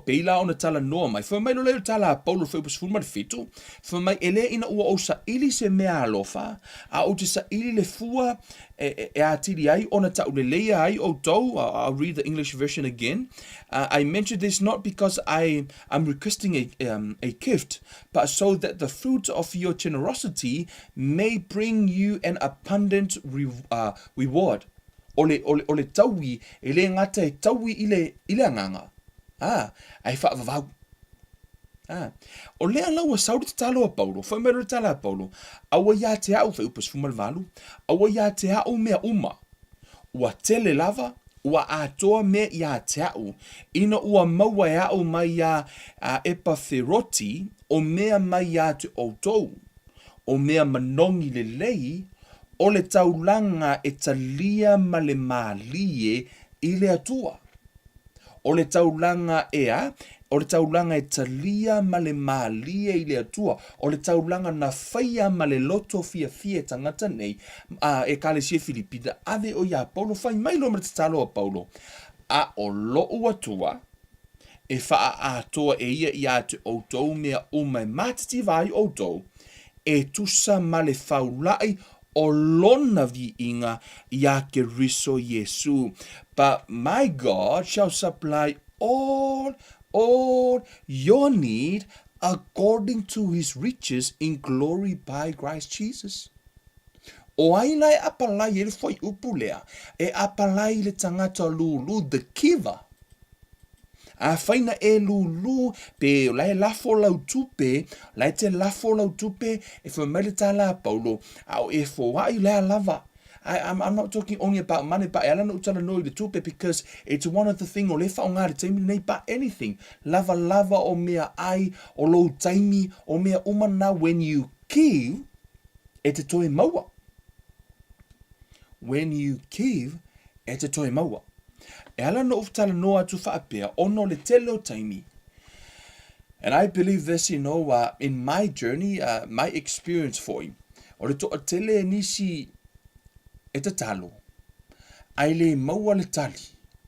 peila ona tala noa mai. Wha mai lo leo tala Paulo whaupus fulma fitu. Wha mai ele ina ua o sa ili se mea alofa. A o te sa ili le fua e a tiri ai ona tau le leia ai o tau. I'll read the English version again. I mentioned this not because I'm requesting a gift, but so that the fruit of your generosity may bring you an abundant reward. O le taui, e le ngata e taui ile anganga. Ai whaavavau. O lea lau a sauri te talo a Paulo, whaimero te tala a Paulo, awa ia te au whaupas fumalvalu, awa ia te au mea uma, ua tele lava, ua atoa mea ia te au, ina ua maua e au mai ia epatheroti, o mea mai ia te outou, o mea manongi le lei, o le taulanga e talia ma le malie I le atua. O le taulanga o le taulanga e talia ma le malie I le atua, o le taulanga na whaia ma le loto fia tangata nei, e kalesia Filipina, ave o ia Paulo, whai mai lo mara te talo a Paulo, a o lo atua, e wha atoa e ia te outou mea o mai matiti vai outou, e tusa ma le whaulai, o lona vi inga ia ke riso Yesu. But my God shall supply all your need according to his riches in glory by Christ Jesus. O ai lai apalai e foi upulea, e apalai le tangata lulu, the giver. A whaina e lulu, pe lai lafo lau tupe, lai te lafo lau tupe, e whamele tala Paulo, au e whawai lea lava. I'm not talking only about money, but I don't know the tupe because it's one of the things, o le wha o ngāre taimi nei pa anything. Lava o mea ai, o lo taimi, o mea umana, when you give, e te toi maua. When you give, e te toi maua. E ala no uftala no atu whaapea, ono le tele o taimi. And I believe this, in my journey, my experience for him. O le toa tele nisi e tatalo. Ai le maua le tali.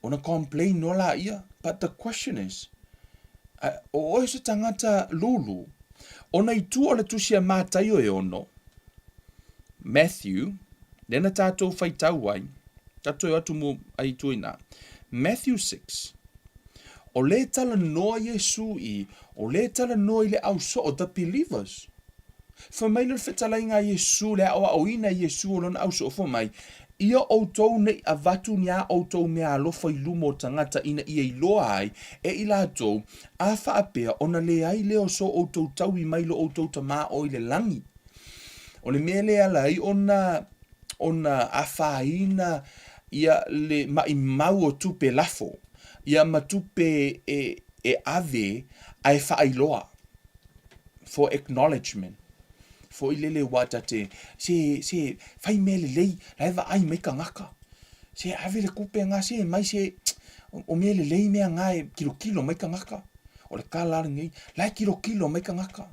Ona complain no la ia. But the question is, o oe se tangata lulu, ona I tua le tusia mātai o e ono. Matthew, nena tātou whaitau ai, tātou atu mo ai tuina. Matthew 6. O le tala noa Yesu I, o le tala noa I le au so o the believers. For mai le whetala inga Yesu, le awa o ina Yesu o lona au so for mai, ia outou nei a vatu nia outou mea alofa I lumo tangata ina ia I loa ai, e I lātou, a whaapea ona le ai leo so outou tau I mailo outou ta maa o I le langi. O le mea le ala I ona a whaina ia le mai mau o tupe lafo. Ia matupe e ave ai whaailoa for acknowledgement. For ilele wata te se whai mele lei laiva ai mai ka ngaka. Se ave le kupe ngā se mai se o mele lei mea ngā kilo mai ka ngaka. O le kālare ngai, lai kilo mai ka ngaka.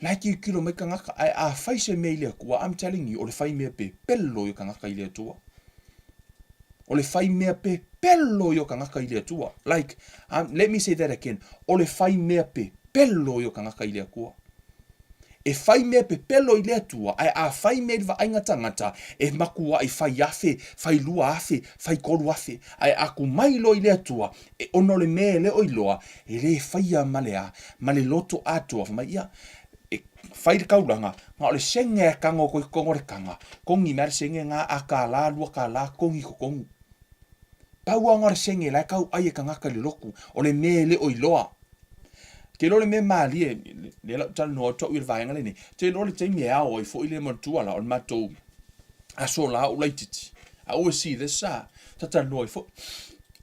Lai kilo mai ka ngaka. Ai a whai se mea ilea kua, I'm telling you, o le whai mea pe pelo I ka ngaka ilea tua. O le whai mea pe pelo I o ka ngaka ilea tua. Like, let me say that again. O le whai mea pe pelo I o ka ngaka ilea kua. E whai mea pe pelo ilea tua, ai a whai mea I ainga tangata, e makua I whai afe, whai lua afe, whai koru afe. Ai aku mailo ilea tua, e ono le mea leo iloa, e le whai a malea, male loto atua, mai ia, whai le kauranga, ngā o le senge a kanga o koi kongo re kanga, kongi mea senge ngā a ka la, lua ka la, kongi ko kongu. Pau a ngā senge lai kau ai e ka ngaka le loku, o le mea leo iloa. Ke lo le me mali le la tal no to ir vainga le ni te lo le temi a o fo ile mon tu ala o mato a so la o laititi a o si de sa tal no fo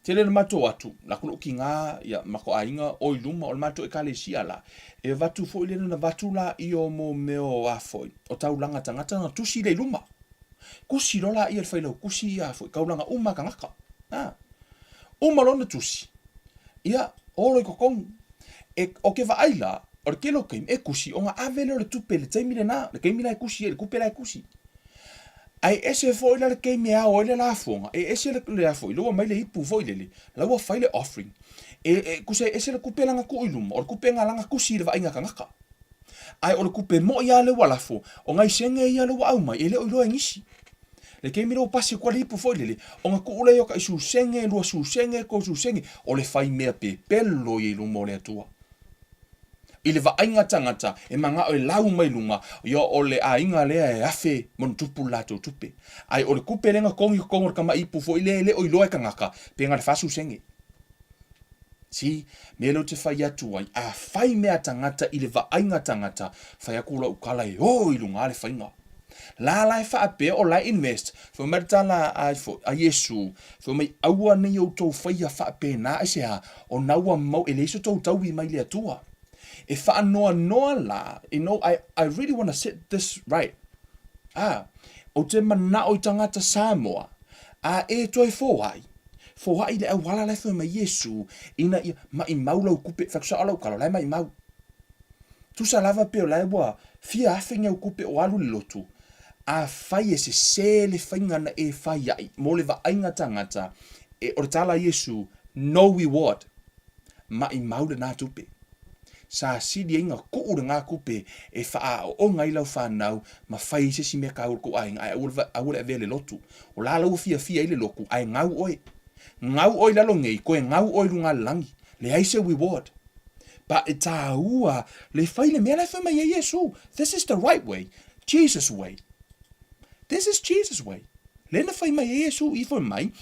te le mato atu la ku kinga ya mako ainga o iluma o mato e kale si ala e vatu fo ile na vatu la I o mo meo a fo o taulanga tangata na tu si le luma kusi lo la I el failo kusi a fo kaulanga uma kangaka uma lo na tusi ia o le kokong o ke vaaila, o ke lo keim e kusi, o ngā avele o le tupe le taimile nā, le keimile e kusi, le kupe la e kusi. Ai ese fo ila le keime a o ile la fonga, e ese le a fo, ilo mai le ipu fo ile le, la ua faile offering. Kuse ese le kupe langa ku iluma, o le kupe ngā langa kusi le vainga ka ngaka. Ai o le kupe mo ia le wala fo, o ngai senge ia le wa au mai, ele o ilo e ngisi. Le keimile o pasi kwa le ipu fo ile le, o ngā ku ule yoka I su senge, lua su senge, ko su senge, o le fai mea pe pelo I iluma o le atua. I le vainga tangata e manga o lau mai lunga yo o le ainga lea e afe mon tupu lato tupe. Ai o le kupe lenga kongi kongor kama ipu fo ile o iloa ka ngaka pe ngā le fasu senge. Si, me lo te whai atu ai a whai mea tangata I le vainga tangata whai akula ukala e o ilunga le whainga. La lai whaapea o lai invest fo maritala a Yesu fo mai aua nei o tau whai a whaapea na ese ha o naua mau e leiso tau tau I mai le atua. E whaanoa noa la, I really want to set this right. O te mana o tangata Samoa, e toi fōhai. Fōhai le au wala lefa mai Yesu, ina I mai maulau kupe, whaksa alau kalo, lai mai mau. Tusa lava peo lai wa, fia awhenga o kupe o alu le lotu. A whai e se le whaingana e whai ai, mo le vainga tangata, e o tala Yesu, no reward. Mai mau le nā tupe. Sa sidi inga kuura ngā kupe e wha o ngai lau whanau ma whai se si mea kaur ko ai ai awura e vele lotu. O la lau fia ile loku ai ngau oi. Ngau oi lalo ngei koe ngau oi runga langi. Le aise reward. But e tā ua le whai le mea lai whai mai e Yesu. This is the right way. Jesus way. This is Jesus way. Le na whai mai e Yesu I whai mai.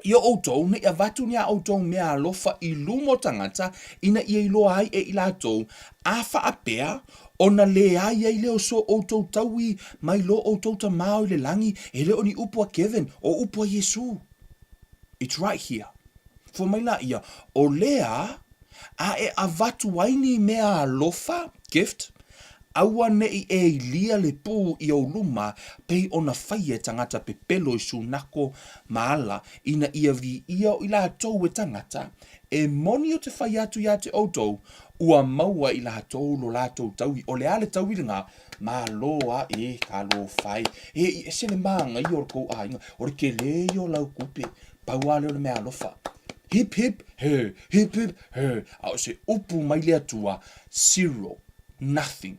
Ia outou ne ia vatu ni a outou mea alofa I lumo tangata ina ia iloa ai e ilatou a whaapea ona le ai ai leo so outou taui mai lo outou ta mao I le langi e leo ni upua Kevin o upua Yesu. It's right here. For mai la ia o lea a e a vatu waini mea alofa gift aua nei e lia le pū I o luma, pei ona whai e tangata pe pelo I sunako maala, ina ia vi ia o ila tau e tangata, e moni o te whai atu ia te outou, ua maua I la tau lo la tau tau, o le ale tau ngā, ma loa e ka lo whai, e se le maanga I o kou ainga, o ke le o lau kupe, pauale o le mea alofa. Hip hip, her, hip hip, her. Au se upu mai lea tua, zero, nothing.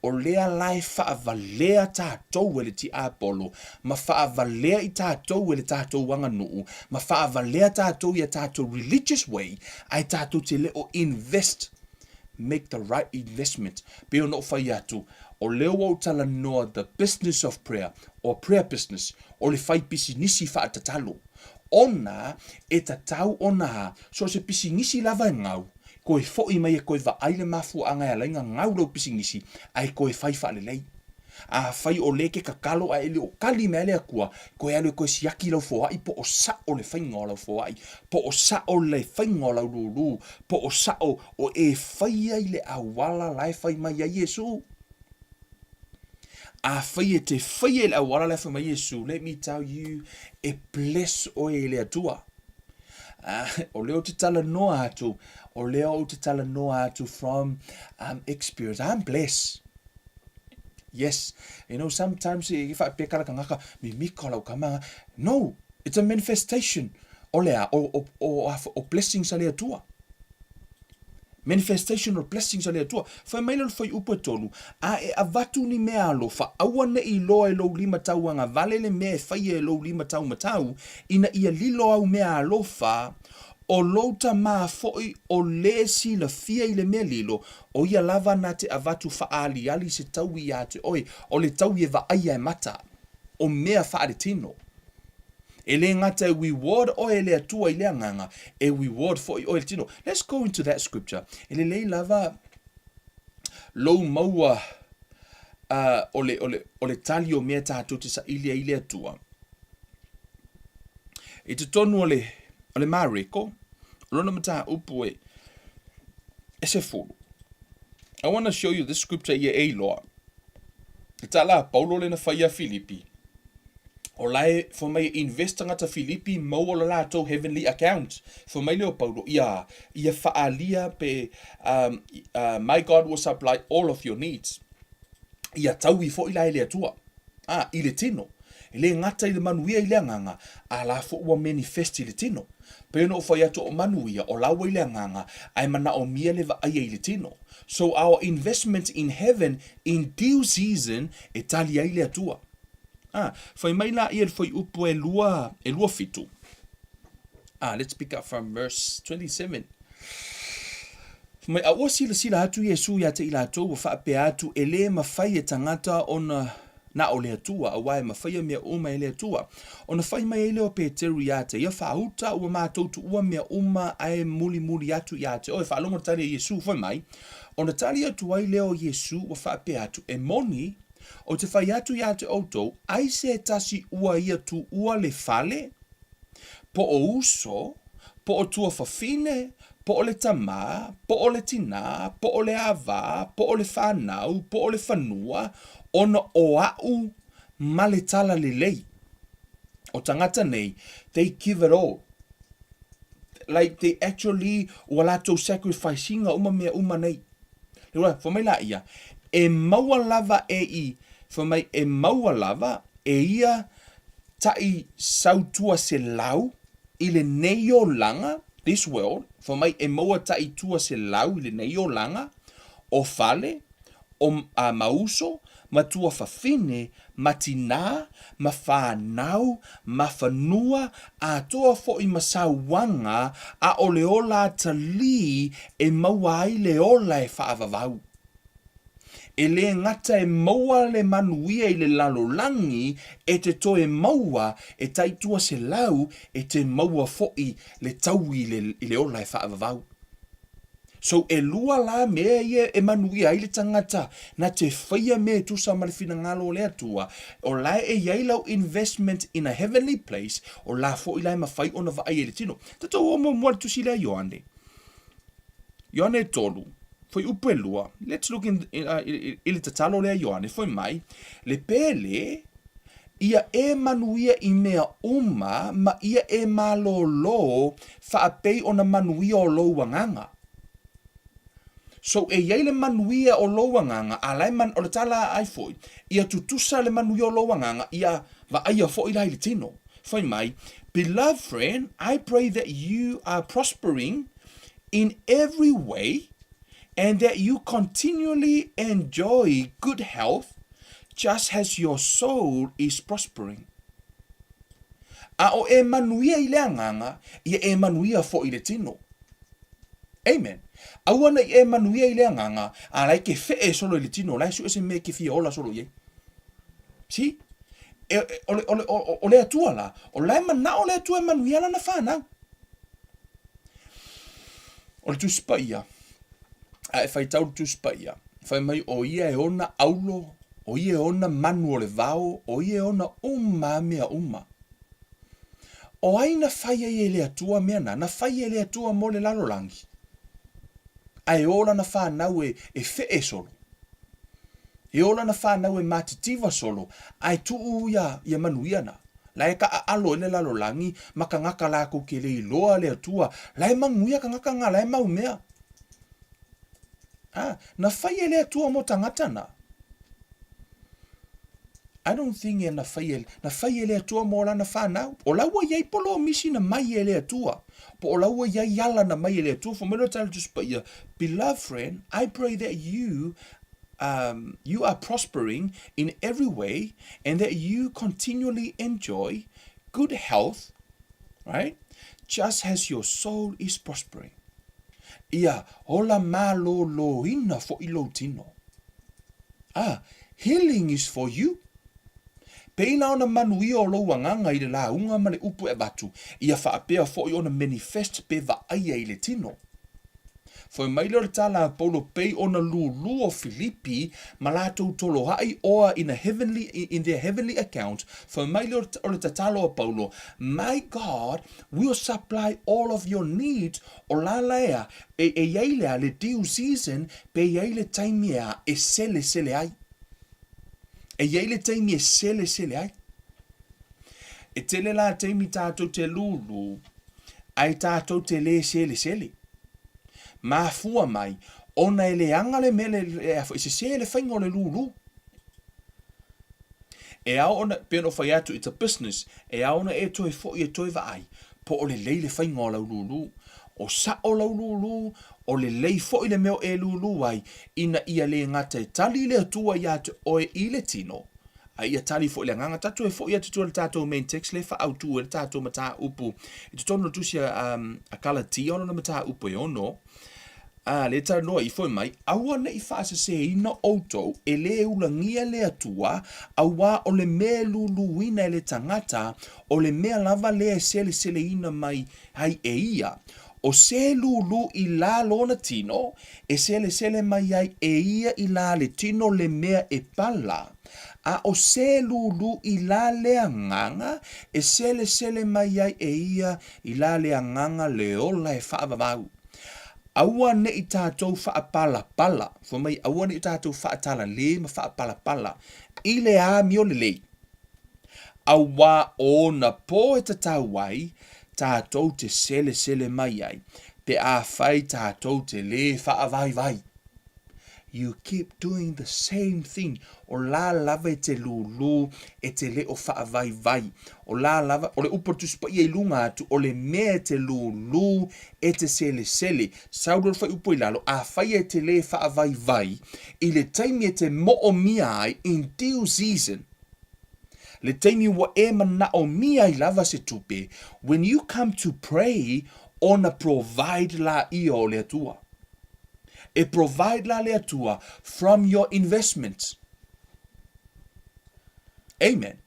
O lea lai whaavalea tātou ele ti apolo, ma whaavalea I tātou ele tātou wanga nuu, ma whaavalea tātou I a tātou religious way, ai tātou te leo invest, make the right investment. Peo no whai atu, o leo au tala noa the business of prayer, or prayer business, o le whai pisinisi Tatalo. Ona e tatau ona so se pisinisi lava ngau koe fo'i mai e koe va aile mafu anga ya lainga ngau lo pisinisi ai koe fai fa lei a fai o leke kakalo a ele o kali mele akua koe ale koe siaki lo fo ai po o sa o le fai ngola fo ai po o sa o le fai ngola lulu po o sa o e fai ai le awala lai fai mai a Yesu a fai te fai ele awala lai fai mai Yesu. Let me tell you, e bless o ele atua. O leo te tala noa atu, o leo te tala noa atu from experience. I'm blessed. Yes, you know, sometimes if I pekara kangaka, mi mikola kamanga. No, it's a manifestation. O lea, o blessings a lea tua. Manifestation of blessings ale atua. Whai maila whai upa tonu. A e avatu ni mea alo. Wha aua ne I loa e lou lima tau anga. Vale le mea e whai e lou lima tau matau. Ina ia lilo au mea alo wha. O louta maa foi o le si la fia I le mea lilo. O ia lava na te avatu wha ali ali se tau I a te oi. O le tau I e va aia e mata. O mea wha are tino. Ele ngata e reward o ele atua I le nganga e reward for o ele tino. Let's go into that scripture. Ele le lava lo maua ole tali o mea tātou te sa ile atua. E te tonu ole mareko, rona mata upu e se fulu. I want to show you this scripture here e loa. E tala Paulo le na whaia Filipi. O lai for mai invest ngata Filipi mo o la to heavenly account for mai leo Paulo ia faalia pe my God will supply all of your needs ia taui fo ila ile atua ile tino ile ngata ile manuia ile nganga ala fo wa manifest ile tino pe no fo ia to manuia o la ile nganga ai mana o mia le va ai ile tino. So our investment in heaven in due season etalia ile atua. Fai mai la ia foi upo e lua fitu. Let's pick up from verse 27. Mai aua sila atu Yesu ia te ila tau wa pe atu ele mawhai e tangata ona na o le atua awa e mawhai mea uma e le atua. Ona whai mai ele o Peteru ia te ia whauta ua mātoutu ua mea uma ai muli atu ia te. O e whaalonga tali Yesu whai mai. Ona tali atu ai leo Yesu wa pe atu e moni o te whai atu ia te outou, ai se tasi ua ia tu ua le fale, po o uso, po o tua whawhine, po o le tamā, po o le tina, po o le ava, po o le whanau, po o le whanua, ona o au ma le tala le lei. O tangata nei, they give it all. Like they actually walato sacrificing uma mea uma nei. Lewa, for mai la ia, e maua lava for mai e maua lava ia tai sautua se lau I le neio langa, this world, for mai e maua tai tua se lau I le neio langa, o fale, o mauso, ma tua whawhine, ma tina, ma whanau, ma whanua, a toa fo I masauanga, a o le ola tali e maua ai le ola e whaavavau. E le ngata e maua le manuia I le lalolangi e te toe maua e taitua se lau e te maua foi le taui I le ola e whaavavau. So e lua la mea ia e manuia I le tangata na te whaia mea tusa malifina ngalo le atua o la e iailau investment in a heavenly place o la foi la mawhai ona va ai le tino. Tato o mo tusi le Ioane. Ioane tolu. foi upelua. Let's look in le tatalo le Ioane, foi mai, le pele, ia e manuia I mea uma, ma ia e malolo, whaapei ona manuia o lo wanganga. So e iai le manuia o lo wanganga, alai man o le tala ai foi, ia tutusa le manuia o lo wanganga, ia va aia fo I lai le tino. Foi mai, beloved friend, I pray that you are prospering in every way, and that you continually enjoy good health, just as your soul is prospering. A o e manuia I le anganga, ia e manuia fo I le tino. Amen. Awana I e manuia I le anganga, a lai ke fe solo I le tino, lai su ese me ke fia ola solo ye. Si? O le atua la, o lai mana o le atua manuia la na whanau. O le tuspaia, a e whai tau tuspaia, whai mai o ia e ona aulo, o ia e ona manu o le vau, o ia e ona mea uma. O ai na whai e le atua mea na whai e le atua mo le lalolangi. Ai ola na whanau e fe solo. E ola na whanau e matitiva solo, ai tuu ia manuia na. Lai ka alo le lalolangi, maka ngaka la ko ke le iloa le atua, lai manguia ka ngaka ngā lai mau mea. Na whai e le atua mo tangata na. I don't think na whai e le atua mo la na whanau. O laua iai polo misi na mai e le atua. Po o laua iai yala na mai e le atua. For mero tala tuspaia, beloved friend, I pray that you are prospering in every way and that you continually enjoy good health, right? Just as your soul is prospering. Ia, ola malo lo ina fo ilo tino. Healing is for you. Peina ona manui o lo wanganga I le launga ma le upu e batu. Ia whaapea fo I ona manifest pe va aia I le tino. Foi mai le tala Paulo pei ona lulu o Filipi malato tolo hai oa in their heavenly account. Foi mai le tatalo o Paulo, my God will supply all of your needs o la lea e iailea le due season pe iaile taimia e sele ai. E iaile taimi e sele ai. E tele la taimi tātou te lulu ai tātou te le sele. Mafua mai, ona ele anga le mele se le whainga le lulu. E au ona, pēno whai atu, it's a business, e au ona e toi fo I toi va ai, po o le leile whainga o lau lulu, o sa o lau lulu, o le lei fo I le meo e lulu ai, ina ia le ngata e tali le atua I atu o I le tino. A ia tali fo I le nganga tatu e fo I atu le tātou main text le wha autu e le tātou mata upu. I tutono tusia a kala ti ono na mata upu e ono. Le tā noa I foi mai, aua ne I whaasa se ina outou e le ulangia le atua, aua o le mea luluina e le tangata, o le mea lava le sele ina mai hai e ia. O se lulu I la lona tino, e sele mai ai e ia I la le tino le mea e pala. A o se lulu I la le anganga, e sele mai ai e ia I la le anganga le ola e whaavavau. Aua ne I tātou whaapala. For mai, aua ne I tātou whaatala le ma whaapala. I le a mio le lei. Aua o na po e tatau ai, tātou te sele mai ai. Pe a whai tātou te le whaavai. You keep doing the same thing. O la lava e te lulu e te le o whaavai. O la lava, o le upotus pa I lunga atu, o le mea te lulu e te sele. Sauro whai upo I lalo, a whai e te le whaavai. I le taimi e te mo o mia ai in due season. Le taimi wa e mana o mia I lava se tupe. When you come to pray, ona provide la I o le atua. E provide la le atua from your investments. Amen.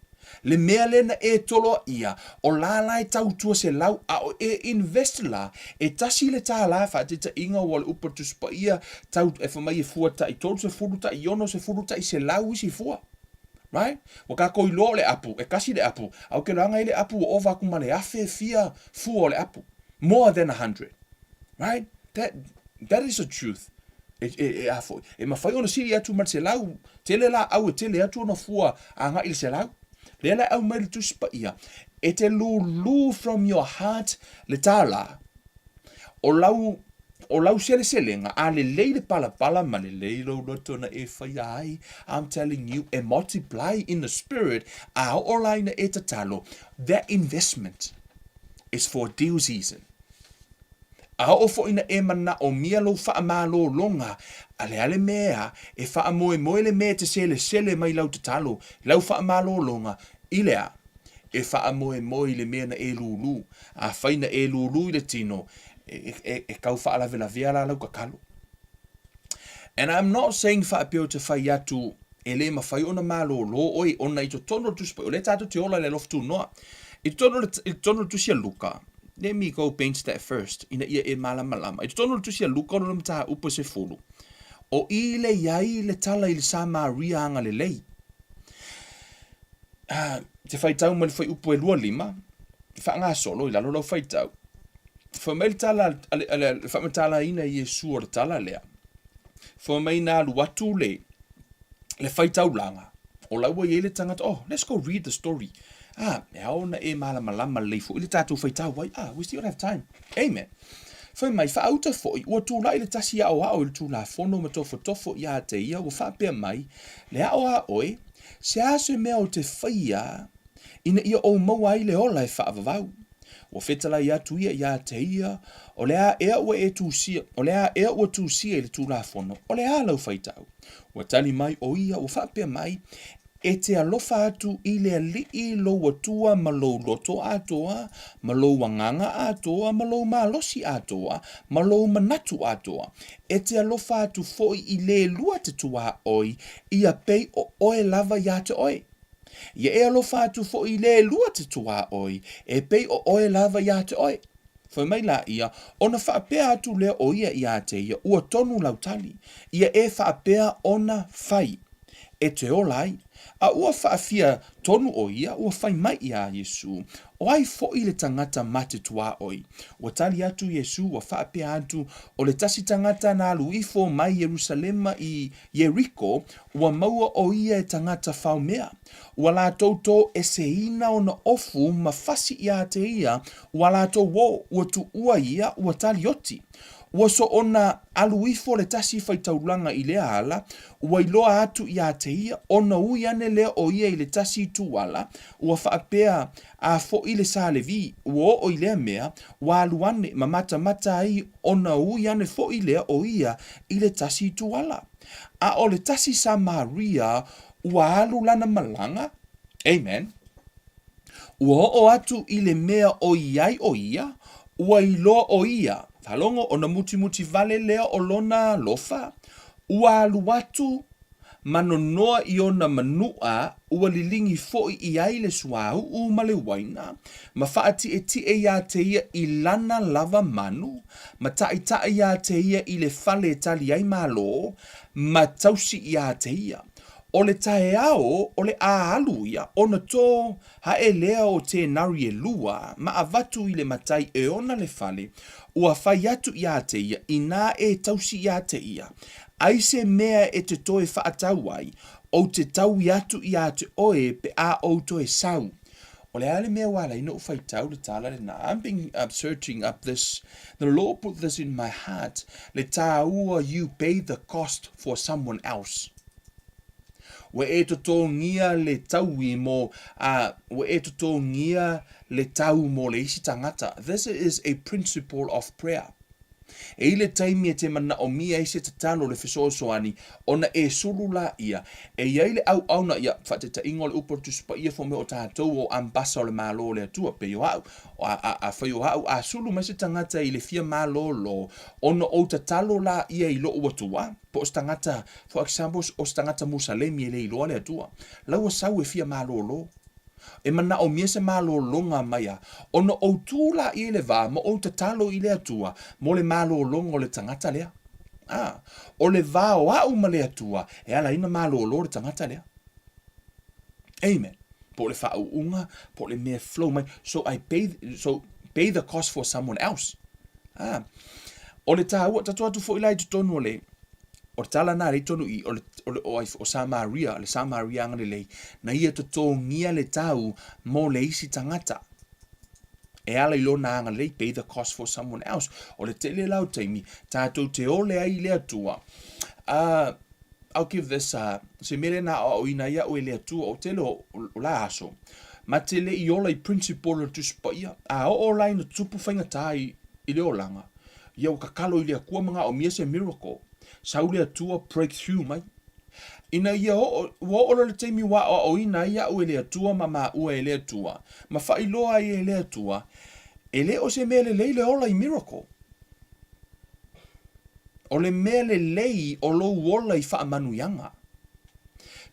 Le mea lena e tolo ia, o la lai tau tua se lau a o e invest la, e tasi le tā la wha te ta inga o le upatus pa ia, tau e whamai e fua ta I tolu se furu ta I ono se furu ta I se lau isi fua. Right? Waka koi lo le apu, e kasi le apu, au ke ranga I le apu o waku ma le afe fia fua o le apu. More than 100. Right? That is the truth. E mawhai ona siri atu ma se lau, tele la au e tele atu ona fua a ngai se lau. Le la au mai le tusi pa ia. E te lu from your heart le tala. O lau sele a le leile pala ma le leilo roto na e whai ai. I'm telling you, and multiply in the spirit a o laina e tatalo. That investment is for due season. A o fo ina e mana o mia lo wha malo longa. Ale mea e wha moe le mea te sele mai lau tatalo. Lau wha malo longa. Ilea. E wha moe le mea na e lulu. A whaina e lulu i le tino. E kau wha la vea lau kakalo. And I'm not saying wha apio te whai atu e le ma whai ona malo lo oi ona i to tono tuspa. O le tato te ola le loftu noa. I tono tusia luka. Let me go paint that first. Ina ia e malama. I tono tusia luka ona mta upo se fulu. O i le iai le tala i le sa Maria anga le lei. Te whai tau ma le whai upo e lua lima. Wha ngā solo i lalo lau whai tau. Wha mai tala, wha mai tala ina i e sua tala lea. Wha mai nā luatu le whai tau langa. O laua i ele tangata, oh, let's go read the story. Me aona e malama leifo. Ile tātou whai tau wai, we still have time. Amen. Whai mai, wha auta fhoi, ua tūla ile tasi ao ile tūla whono ma tofo i a te ia, ua whapea mai, le ao a oe, se aso mea o te whaia, ina ia o maua i le ola e whaavavau. Ua whetala i atu ia i a te ia, o lea ea ua e tūsia, o lea ea ua tūsia i le tūla whono, o lea lau whai tau. Ua tali mai o ia, ua whapea mai, e te alofa atu i le alii lo atua ma lo loto atoa, ma lo wanganga atoa, ma lo malosi atoa, ma lo manatu atoa. E te alofa atu foi i le lua te tua oi, ia pei o oe lava ia te oi. Ia e alofa atu foi i le lua te tua oi, e pei o oe lava ia te oi. Whai mai la ia, ona whaapea atu lea o ia ia te ia, ua tonu lautali. Ia e whaapea ona whai. E te olai, a ua whaafia tonu o ia, ua whai mai ia Yesu. O ai fo i le tangata mate tua oi. Ua tali atu Yesu, ua whaapea atu, o le tasi tangata na luifo mai Jerusalema i Jericho, ua maua o ia e tangata whaumea. Ua la tauto e se ina o na ofu mawhasi ia te ia, ua la tau wo, ua tu ua ia, ua tali oti. Ua so ona aluifo le tasi whai tauranga i lea ala, ua iloa atu i a te ia, ona ui ane lea o ia i le tasi tu ala, ua whaapea a fo i le sa le vi, ua o i lea mea, ua aluane ma mata ai, ona ui ane fo i lea o ia i le tasi tu ala. A o le tasi sa Maria, ua alu lana malanga, amen, ua o atu i le mea o iai o ia, ua iloa o ia, Falongo o na muti vale lea o lona lofa, ua aluatu, manonoa i ona manua, ua lilingi foi i aile suau ma le waina, ma whaati e ti e ia te ia i lana lava manu, ma ta ia te ia i le fale tali ai malo, ma tausi ia te ia. O le tae ao, o le a alu ia, ona tō ha e lea o te nari e lua, ma avatu i le matai e ona le fale, ua whai atu ia te ia, i nā e tausi ia te ia. Aise mea e te toe whaatau ai, o te tau i atu ia te oe pe a o toe sau. O le ale mea wala ina u whai tau le tala le na. I'm been searching up this. The Lord put this in my heart. Le tā ua you pay the cost for someone else. Wa e to ngia le tau I mo, wa e to ngia le tau mo le isi tangata. This is a principle of prayer. E ile taimi e te mana o mia isi tatalo le fesoasoani, ona e sulula ia, e iaile au na ia, whate ta ingo le upo tu spa ia fome o tātou o ambasa o le malo le atua, pe yo hau, a whaio hau, a sulu mese tangata I le fia malo lo, ona o tatalo la ia I lo uatua, po os tangata, for example, os tangata musalemi e le iloa le atua, laua sau e fia malo lo, e mana o mia se malo longa maia, ona o tūla I le vā, ma o tatalo I le atua, mo le malo longa o le tangata lea. O le vā o au ma le atua, e ala ina malo lo le tangata lea. Amen. Po le whau unga, po le mea flow mai, so pay the cost for someone else. O le tāua, tatua tu fo ilai tu tonu le, o tala na le tonu I o Samaria, le Samaria ngale lei, na ia to ngia le tau mo le isi tangata. E ala I lona anga lei, pay the cost for someone else. O le tele lau teimi, tātou te ole ai le atua. I'll give this, se mele na o ina ia o le atua, o tele o la aso. Ma tele I ola I principle o tuspa ia. O lai na tupu whainga tai I le olanga. Ia o kakalo I le akua mga o mia se miracle. Sau le atua breakthrough mai. Ina ia o le teimi wa o ina ia o le atua ma ua le atua. Ma whailoa I le atua. Le o se mele leile ola I miracle. O le mele lei o lo wola I wha manuianga.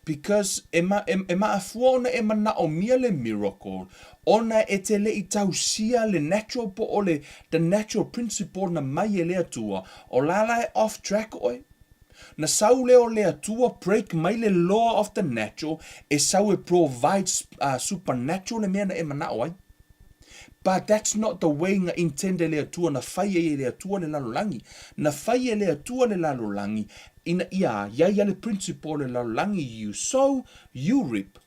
Because e ma afua ona e mana o mia le miracle, ona e te le I tausia le natural po o le the natural principle na mai e le atua, o lala e off track oi. Na sau leo le atua break mai le law of the natural, e sau e provide supernatural le mea na e mana oi. But that's not the way nga intende le atua na whai le atua le lalolangi. Na whai le atua le lalolangi, ina ia le principle le lalolangi, you sow, you reap.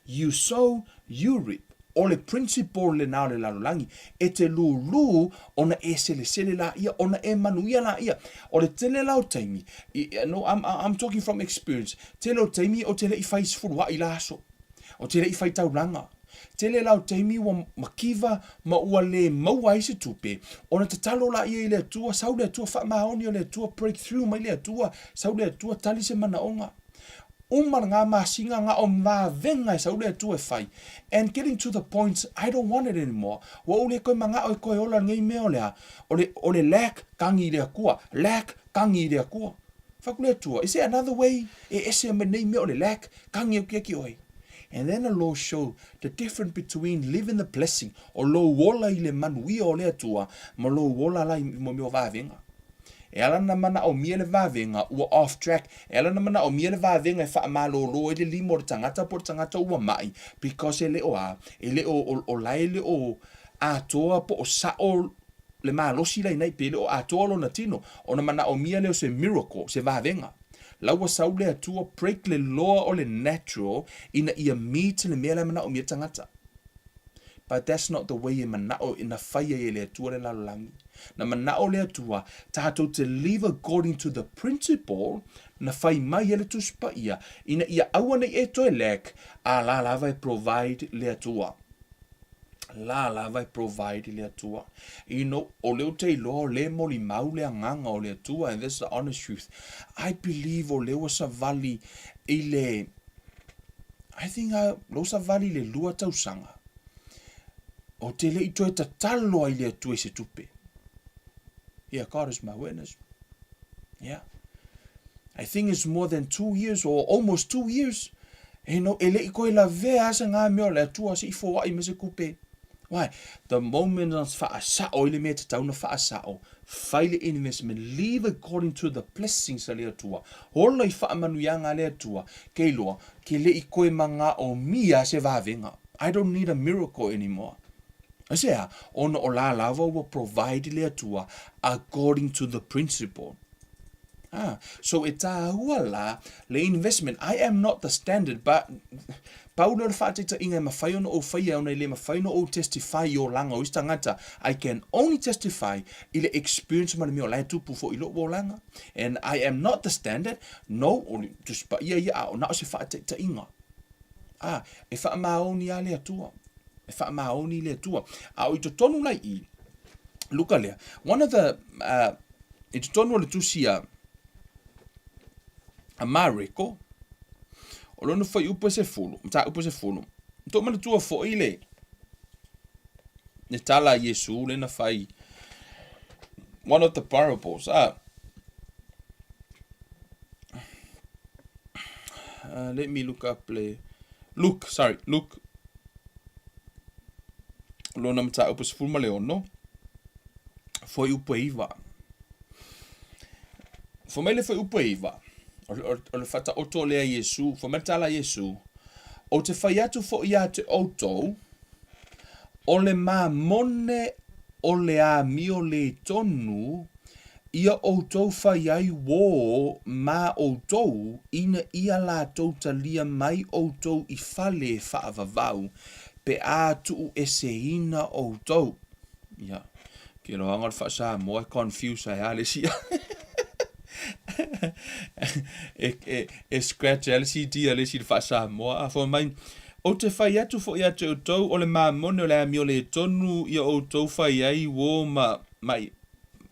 You sow, you reap. O le principle le nao le lalolangi, e te lulu, ona e sele la ia, ona e manuia la ia. O le tele lau taimi, no, I'm talking from experience. Tele lau taimi o tele I whai sifurua I laso. O tele I whai tauranga. Tele lau teimi wa makiva ma ua le maua isi tupe. Ona te talo la ia I le atua, sau le atua wha maoni o le atua breakthrough mai le atua, sau le atua tali se mana onga. Umar ngā masinga ngā o ngā venga sau le atua whai. And getting to the point, I don't want it anymore. Wa ule koe manga o koe ola ngei mea o lea. O le lack kangi le akua. Lack kangi le akua. Whakule atua. Is there another way? E ese me nei mea o le lack kangi o kia ki oi. And then the Lord showed the difference between living the blessing o lo wola I le manui o le atua ma lo wola la mo me o vavenga. E ala na mana o mia le vavenga ua off track. E ala na mana o mia le vavenga e wha malo lo e le limo le tangata por tangata ua mai because e le o a e le o lai le o atoa po o sao le malosi lai nei pe le o atoa lo na tino o na mana o mia le o se miracle se vavenga. Laua sau le atua break le law o le natural ina ia meet le mea le mana o mia tangata. But that's not the way e mana o ina whaia e le atua le lalolangi. Na mana o le atua, tātou te live according to the principle na whai mai e le tuspa ia, ina ia awana e toi lek, a la lava e provide le atua. La lava e provide le atua. You know, o leo te loa le moli mau le anganga o le atua, and that's the honest truth. I believe o leo sa vali I le, I think lo sa vali le lua tausanga. O te le ito e tatalo ai le atua se tupe. Yeah, God is my witness. Yeah. I think it's more than 2 years or almost 2 years. You know, e le I koe la vea asa ngā mea le atua si I fo wai me se kupe. Why? The moment ons whaasao ile mea te tauna whaasao, whaile investment, live according to the blessings a le atua. Hola I whaamanuianga le atua, kei loa, ke le I koe manga o mia se vavenga. I don't need a miracle anymore. Asea, ona o la lava will provide le atua according to the principle. So e tāua la le investment. I am not the standard, but Paulo le whaateta inga ma whai ona o whai au nei le ma whai ona o testify o langa o istangata. I can only testify I le experience ma le meo lai tupu fo I lo o langa. And I am not the standard. No, o just pa ia o na o se whaateta inga. E wha maoni a le atua. E wha maoni le atua. O I to tonu lai I. Luka lea. One of the, I to tonu le tusia, a mareko, o lona whai upa se fulu, mta upa se fulu. Tō mana tua fo ile, ne tala Yesu, le na whai, one of the parables, let me look up Luke, lona mta upa se fulu ma leono, whai upa iwa. Fo mele whai upa iwa, o le whata oto lea Yesu, fo metala Yesu, o te whai atu fo ia te oto, o le mā mone o le a mio le tonu, ia outou whai ai wō mā outou ina ia lātou talia mai outou I whale whaavavau pe ātuu ina outou. Ia, ke roanga le whaasa moa confuse ai ale sia. Scratch LCD ale si le whaasa moa. A fo mai, o te whai atu fo ia te outou o le mamone o le amio le tonu ia outou whai ai wō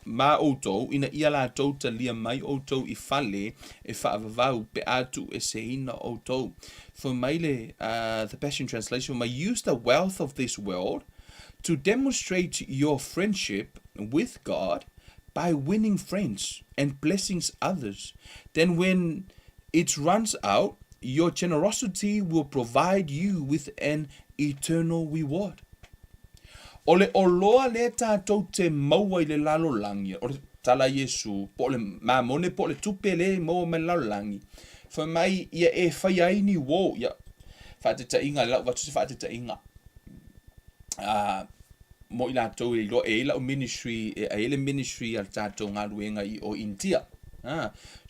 ma outou ina ia lātou talia mai outou I whale e whaavavau pe atu ina outou. For mai le, the Passion Translation, may use the wealth of this world to demonstrate your friendship with God by winning friends and blessings others. Then when it runs out, your generosity will provide you with an eternal reward. O le oloa le tātou te maua I le lalolangi, o le tala Yesu, po le mamone, po le tupe le maua me lalolangi. Fa mai ia e whai ai ni wō, ia whaate ta inga, lau watu se whaate ta inga. Mo I lātou e lo e lau ministry, e ele ministry al tātou ngā luenga I o India.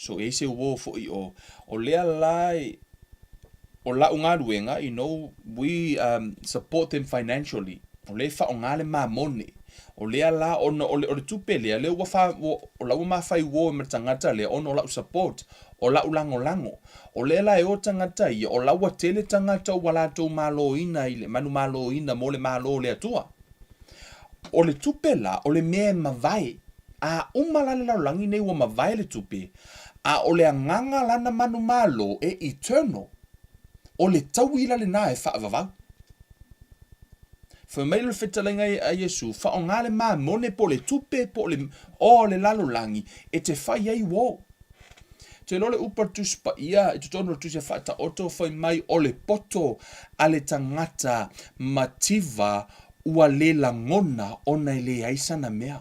So e se wō fo I o lea lai, o lau ngā luenga, you know, we support them financially. O le wha o ngā le mamone. O lea la, o le tupe lea, leo o lau mawhai wō e tangata lea, ono o lau support, o lau lango. O lea la e o tangata ia, o lau a tele tangata o walatou malo ina, I le manu malo ina, mo le malo lea tua. O le tupe la, o le mea mawai, a umalale lau langi nei wa mawai le tupe, a o le anganga lana manu malo e eternal, o le tauila le na e whaavavau. Fa mai le fetalenga a Yesu, fa o ngā le mamone po le tupe, po le le lalolangi, e te whai ai wō. Te lole upartus pa ia, e tutono tu se whata oto whai mai o le poto a le tangata mativa ua le langona o nei le aisana mea.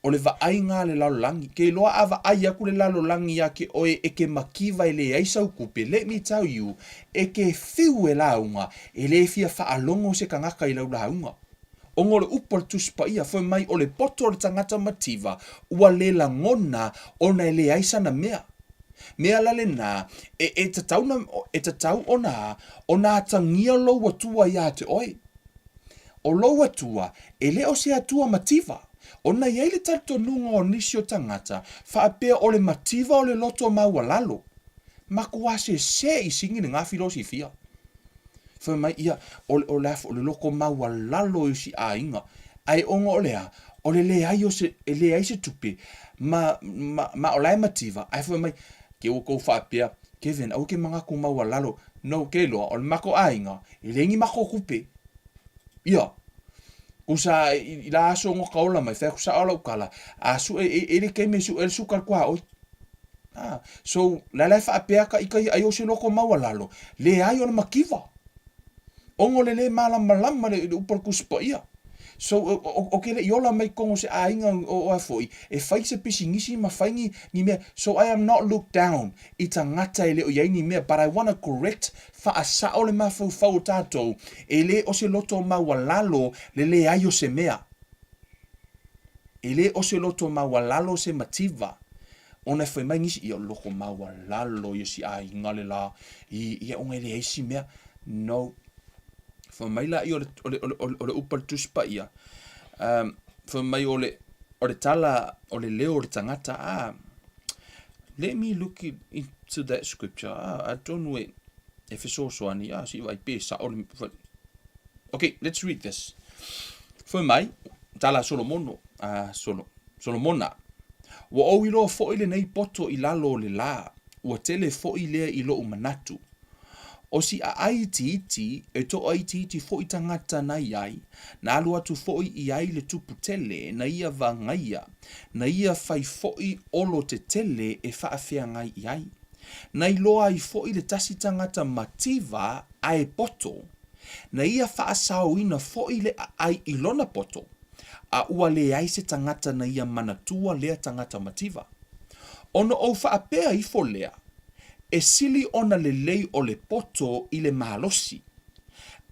O le vaai ngā le lalolangi, ke loa ava ai aku le lalolangi a ke oe e ke makiva e le aisau kupe, let me tell you, e ke whiu e launga, e le fia whaalongo se kangaka I lau launga. O ngore upartus pa ia, whai mai o le poto o le tangata mativa, ua le langona o nei le aisana mea. Mea lale nā, e tatau o nā tangia lo watua ia te oe. O lo watua, e le o se atua mativa. Ona iai le tato nunga o nisi o tangata, whaapea o le mativa o le loto maua lalo. Makua se I singi le ngā filosi fia. Whai mai ia, o le loko maua lalo I si a inga. Ai onga o lea, o le ai se tupe, ma o lai mativa. Ai whai mai, ke o kou whaapea, Kevin, au ke mga ku maua lalo. No, ke loa, o le mako a inga, I lengi mako kupe. Ia. Kusa I la aso ngo kaola mai, whea kusa ala ukala. Asu e le keime su el sukar kua oi. So, la whaapea ka ika ai o se loko maua lalo. Le ai o le makiva. Ongo le malama le upar kuspa ia. So, o ke le iola mai kongo se ainga o afoi. E whai se pisinisi ma whaingi ni mea. So, I am not looked down I tangata e le o iai ni mea. But I want to correct whaasa o le mawhau tātou. E le o se loto maua lalo le ai o se mea. E le o se loto maua lalo se mativa. Ona whai mai ngisi I o loko maua lalo I si a ingale la. I onga le eisi mea. No. Whai mai la I o le upartus pa ia. Whai mai o le tala o le leo o le tangata. Let me look into that scripture. I don't know it. Efesosoani. Si vai pesa. Okay, let's read this. Whai mai, tala Solomono. Solomona. Wa o ilo fo ile nei poto I lalo le la. Ua tele fo ile I lo umanatu. O si a aiti e to aiti fo I tangata na iai. Na alu atu fo I ai le tupu tele na ia vangaia. Na ia fai fo I olo te tele e whaafea ngai iai. Na iloa I fo I le tasi tangata mativa ai poto. Na ia whaasau ina fo I le ai ilona poto. A ua le ai se tangata na ia manatua lea tangata mativa. Ono o whaapea I fo lea. E sili ona le lei o le poto I le mahalosi.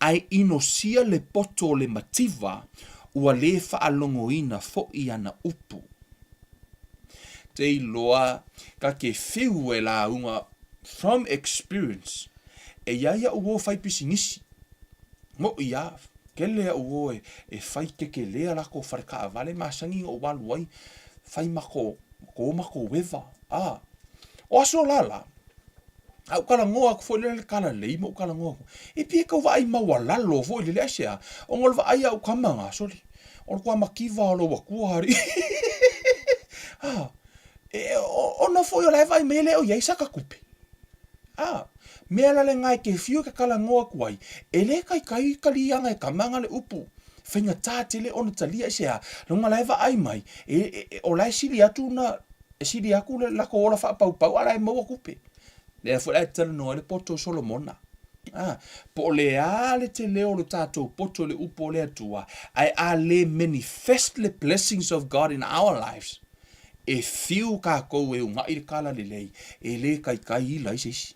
Ai inosia le poto o le mativa ua le whaalongoina fo I ana upu. te loa ka ke fiu e la unga from experience e ia uo fai pisinisi mo ia kele uo e fai ke lea la ko farka vale masangi o waluai fai mako weva o aso lala au kala ngoa ko foi le kala le mo kala ngoa e pie ko vai mawala lo foi le asia o ngol vai au kamanga soli o ko makiva lo wa kuari ona foi o lai vai mele o ia saka kupe mea la le ngai ke fiu ka kala ngoa kuai ele kai kalianga e kamanga le upu fenga tatele ona talia sea longa lai vai mai o lai sili atu na sili aku le la ko ola fa pau ala mo kupe le foi la tele no le poto solomona po le ale te leo lo tato poto le upo le atua ai ale manifest the blessings of God in our lives e fiu ka ko e unga i kala le lei e le kai la isi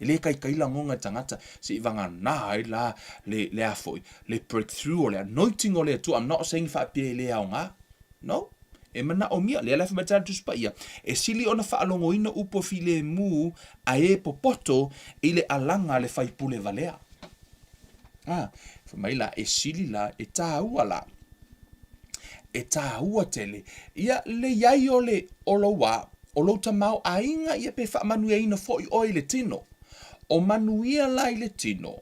e le kai la ngonga tangata se vanga na la le afoi le breakthrough or le anointing or le tu I'm not saying fa pe le aunga no e mana o mia le fa mata tu spaia e sili ona fa alongo ina upo file mu a e popoto ile alanga le fai pule valea fa mai la e sili la e taua la e taua tele ia le yai ole o lo tamau ainga ia pe fa manuia ina foi o ile tino o manuia la ile tino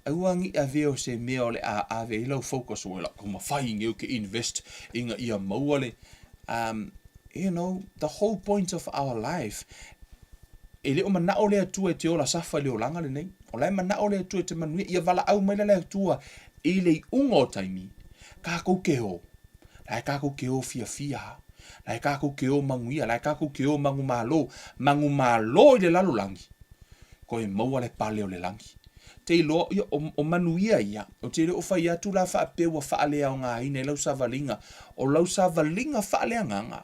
auangi a veo se mea ole a ve ilo focus o la kuma fai ngeu ke invest inga ia mauale you know the whole point of our life ele o mana ole atu e te ola safa le olanga le nei o lai mana ole atu e te manuia ia vala au mai le atua ile ungo taimi ka ko keho lai ka ko keho fia lai ka ko keho manguia lai ka ko keho mangu malo ile lalo langi ko e maua le pale o le langi te lo o manuia ia o te o fai atu la fa pe wa fa le nga ina lau savalinga fa le nganga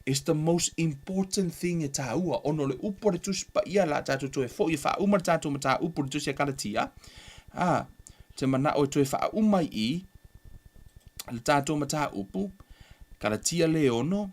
is the most important thing e taua ono le upo le tus pa ia la tatu to e fo i fa uma tatu mata upo le tus e kalatia te mana o to e fa uma i le tatu mata upo kalatia le ono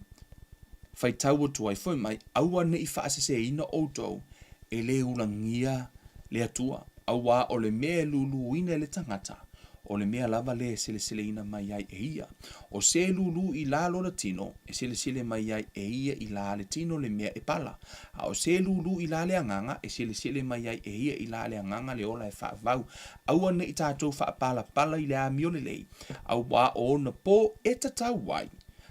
fai tau to ai foi mai aua ne i fa se ina auto e le ulangia le atua awa o le mea lulu ina le tangata o le mea lava le sele ina mai ai e ia o se lulu i la lo latino e sele mai ai e ia i la le tino le mea e pala o se lulu i la le anganga e sele mai ai e ia i la le anganga le ola e fa vau aua ne i tatou fa pala i le amio le lei awa o na po e tatau wai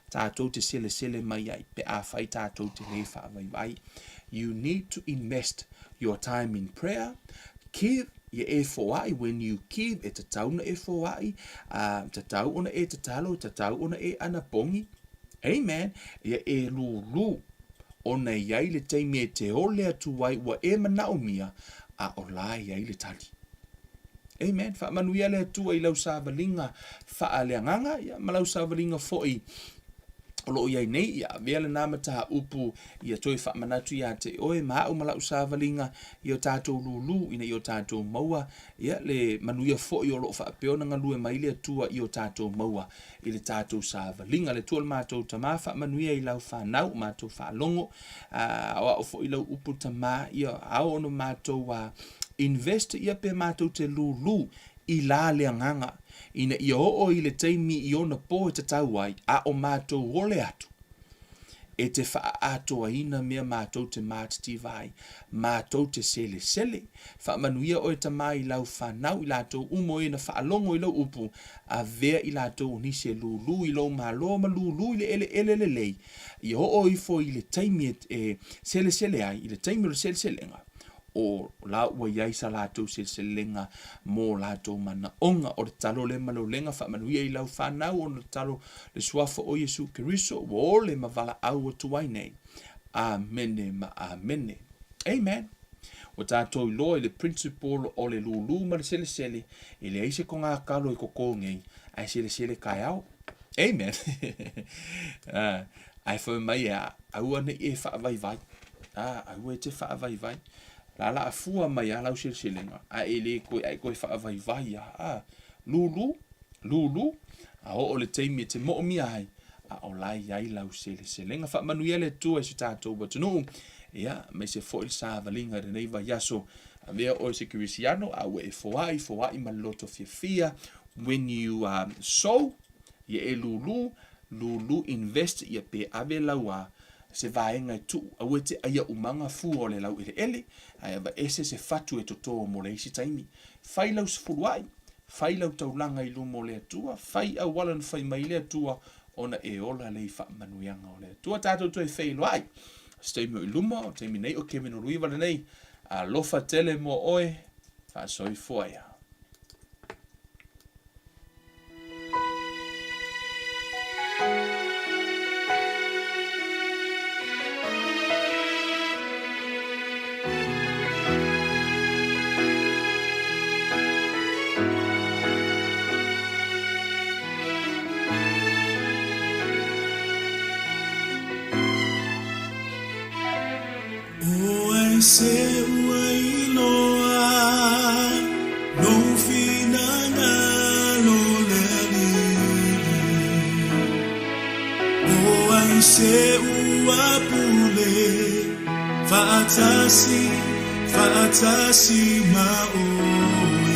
tatou te sele mai ai pe a fai tatou te le fa vai you need to invest your time in prayer. Give ye e foai when you give e tatau na e foai tatau ona e tatalo tatau ona e anapongi amen ye e lulu ona yai le taimi e te ole atu wai wa e manaumia a olai yai le tali amen fa manuia le atu i lau savalinga fa le nganga ya malau savalinga foi o lo ia nei ia vele na mata upu ia toi fa manatu ia te oe ma o mala usavalinga ia tatou lulu ina ia tatou maua ia le manuia fo i o lo fa peona ngalu e maile tua ia tatou maua ile tatou savalinga le tual matou tama fa manuia i lau fa nau matou fa longo o fo i lau upu tama ia au ono matou invest ia pe matou te lulu i la le nganga ina ia o i le taimi i ona po e tatau ai a o mātou ole atu e te wha atoa ina mea mātou te mātiti vai mātou te sele wha manuia o e tamai lau whanau i lātou umo e na whaalongo i lau upu a vea i lātou nise lulu i lau malo ma lulu i le ele lei i o i fo i le taimi e sele ai i le taimi o le sele nga o la ua iai sa lātou selelenga mō lātou mana onga o le talo le malolenga wha manuia i lau whanau o le talo le suafa o Yesu Keriso o le mavala au o tuai nei. Amene ma amene. Amen. O tātou i loa i le principle o le lulu ma le sele i le aise ko ngā kalo i koko ngei ai sele kai au. Amen. Ai whau mai aua ne e wha vai. Aua e te wha vai. La afua mai lau selelenga a ele koe fa vai lulu a o le taimi te mo mi ai o lai ai lau sele fa manuia le tua e se tātou batunu ia me se foil sa valinga de nei va yaso vea o se Cristiano au e foai maloto fia when you sow ye e lulu invest ye pe ave laua se vaenga tu au te aia umanga fu o le lau ele ai va ese se fatu e toto mo le isi taimi fai lau sfuluai fai lau taulanga i lumo le atua fai au walan fai mai le atua ona e ola le fa manuianga o le atua tato to e fei loai stay mo i lumo te mi nei o ke meno ruiva le nei a lofa tele mo oe fa soi foia Se uailoa no finanga lo leli o ai se uapule fatasi maoe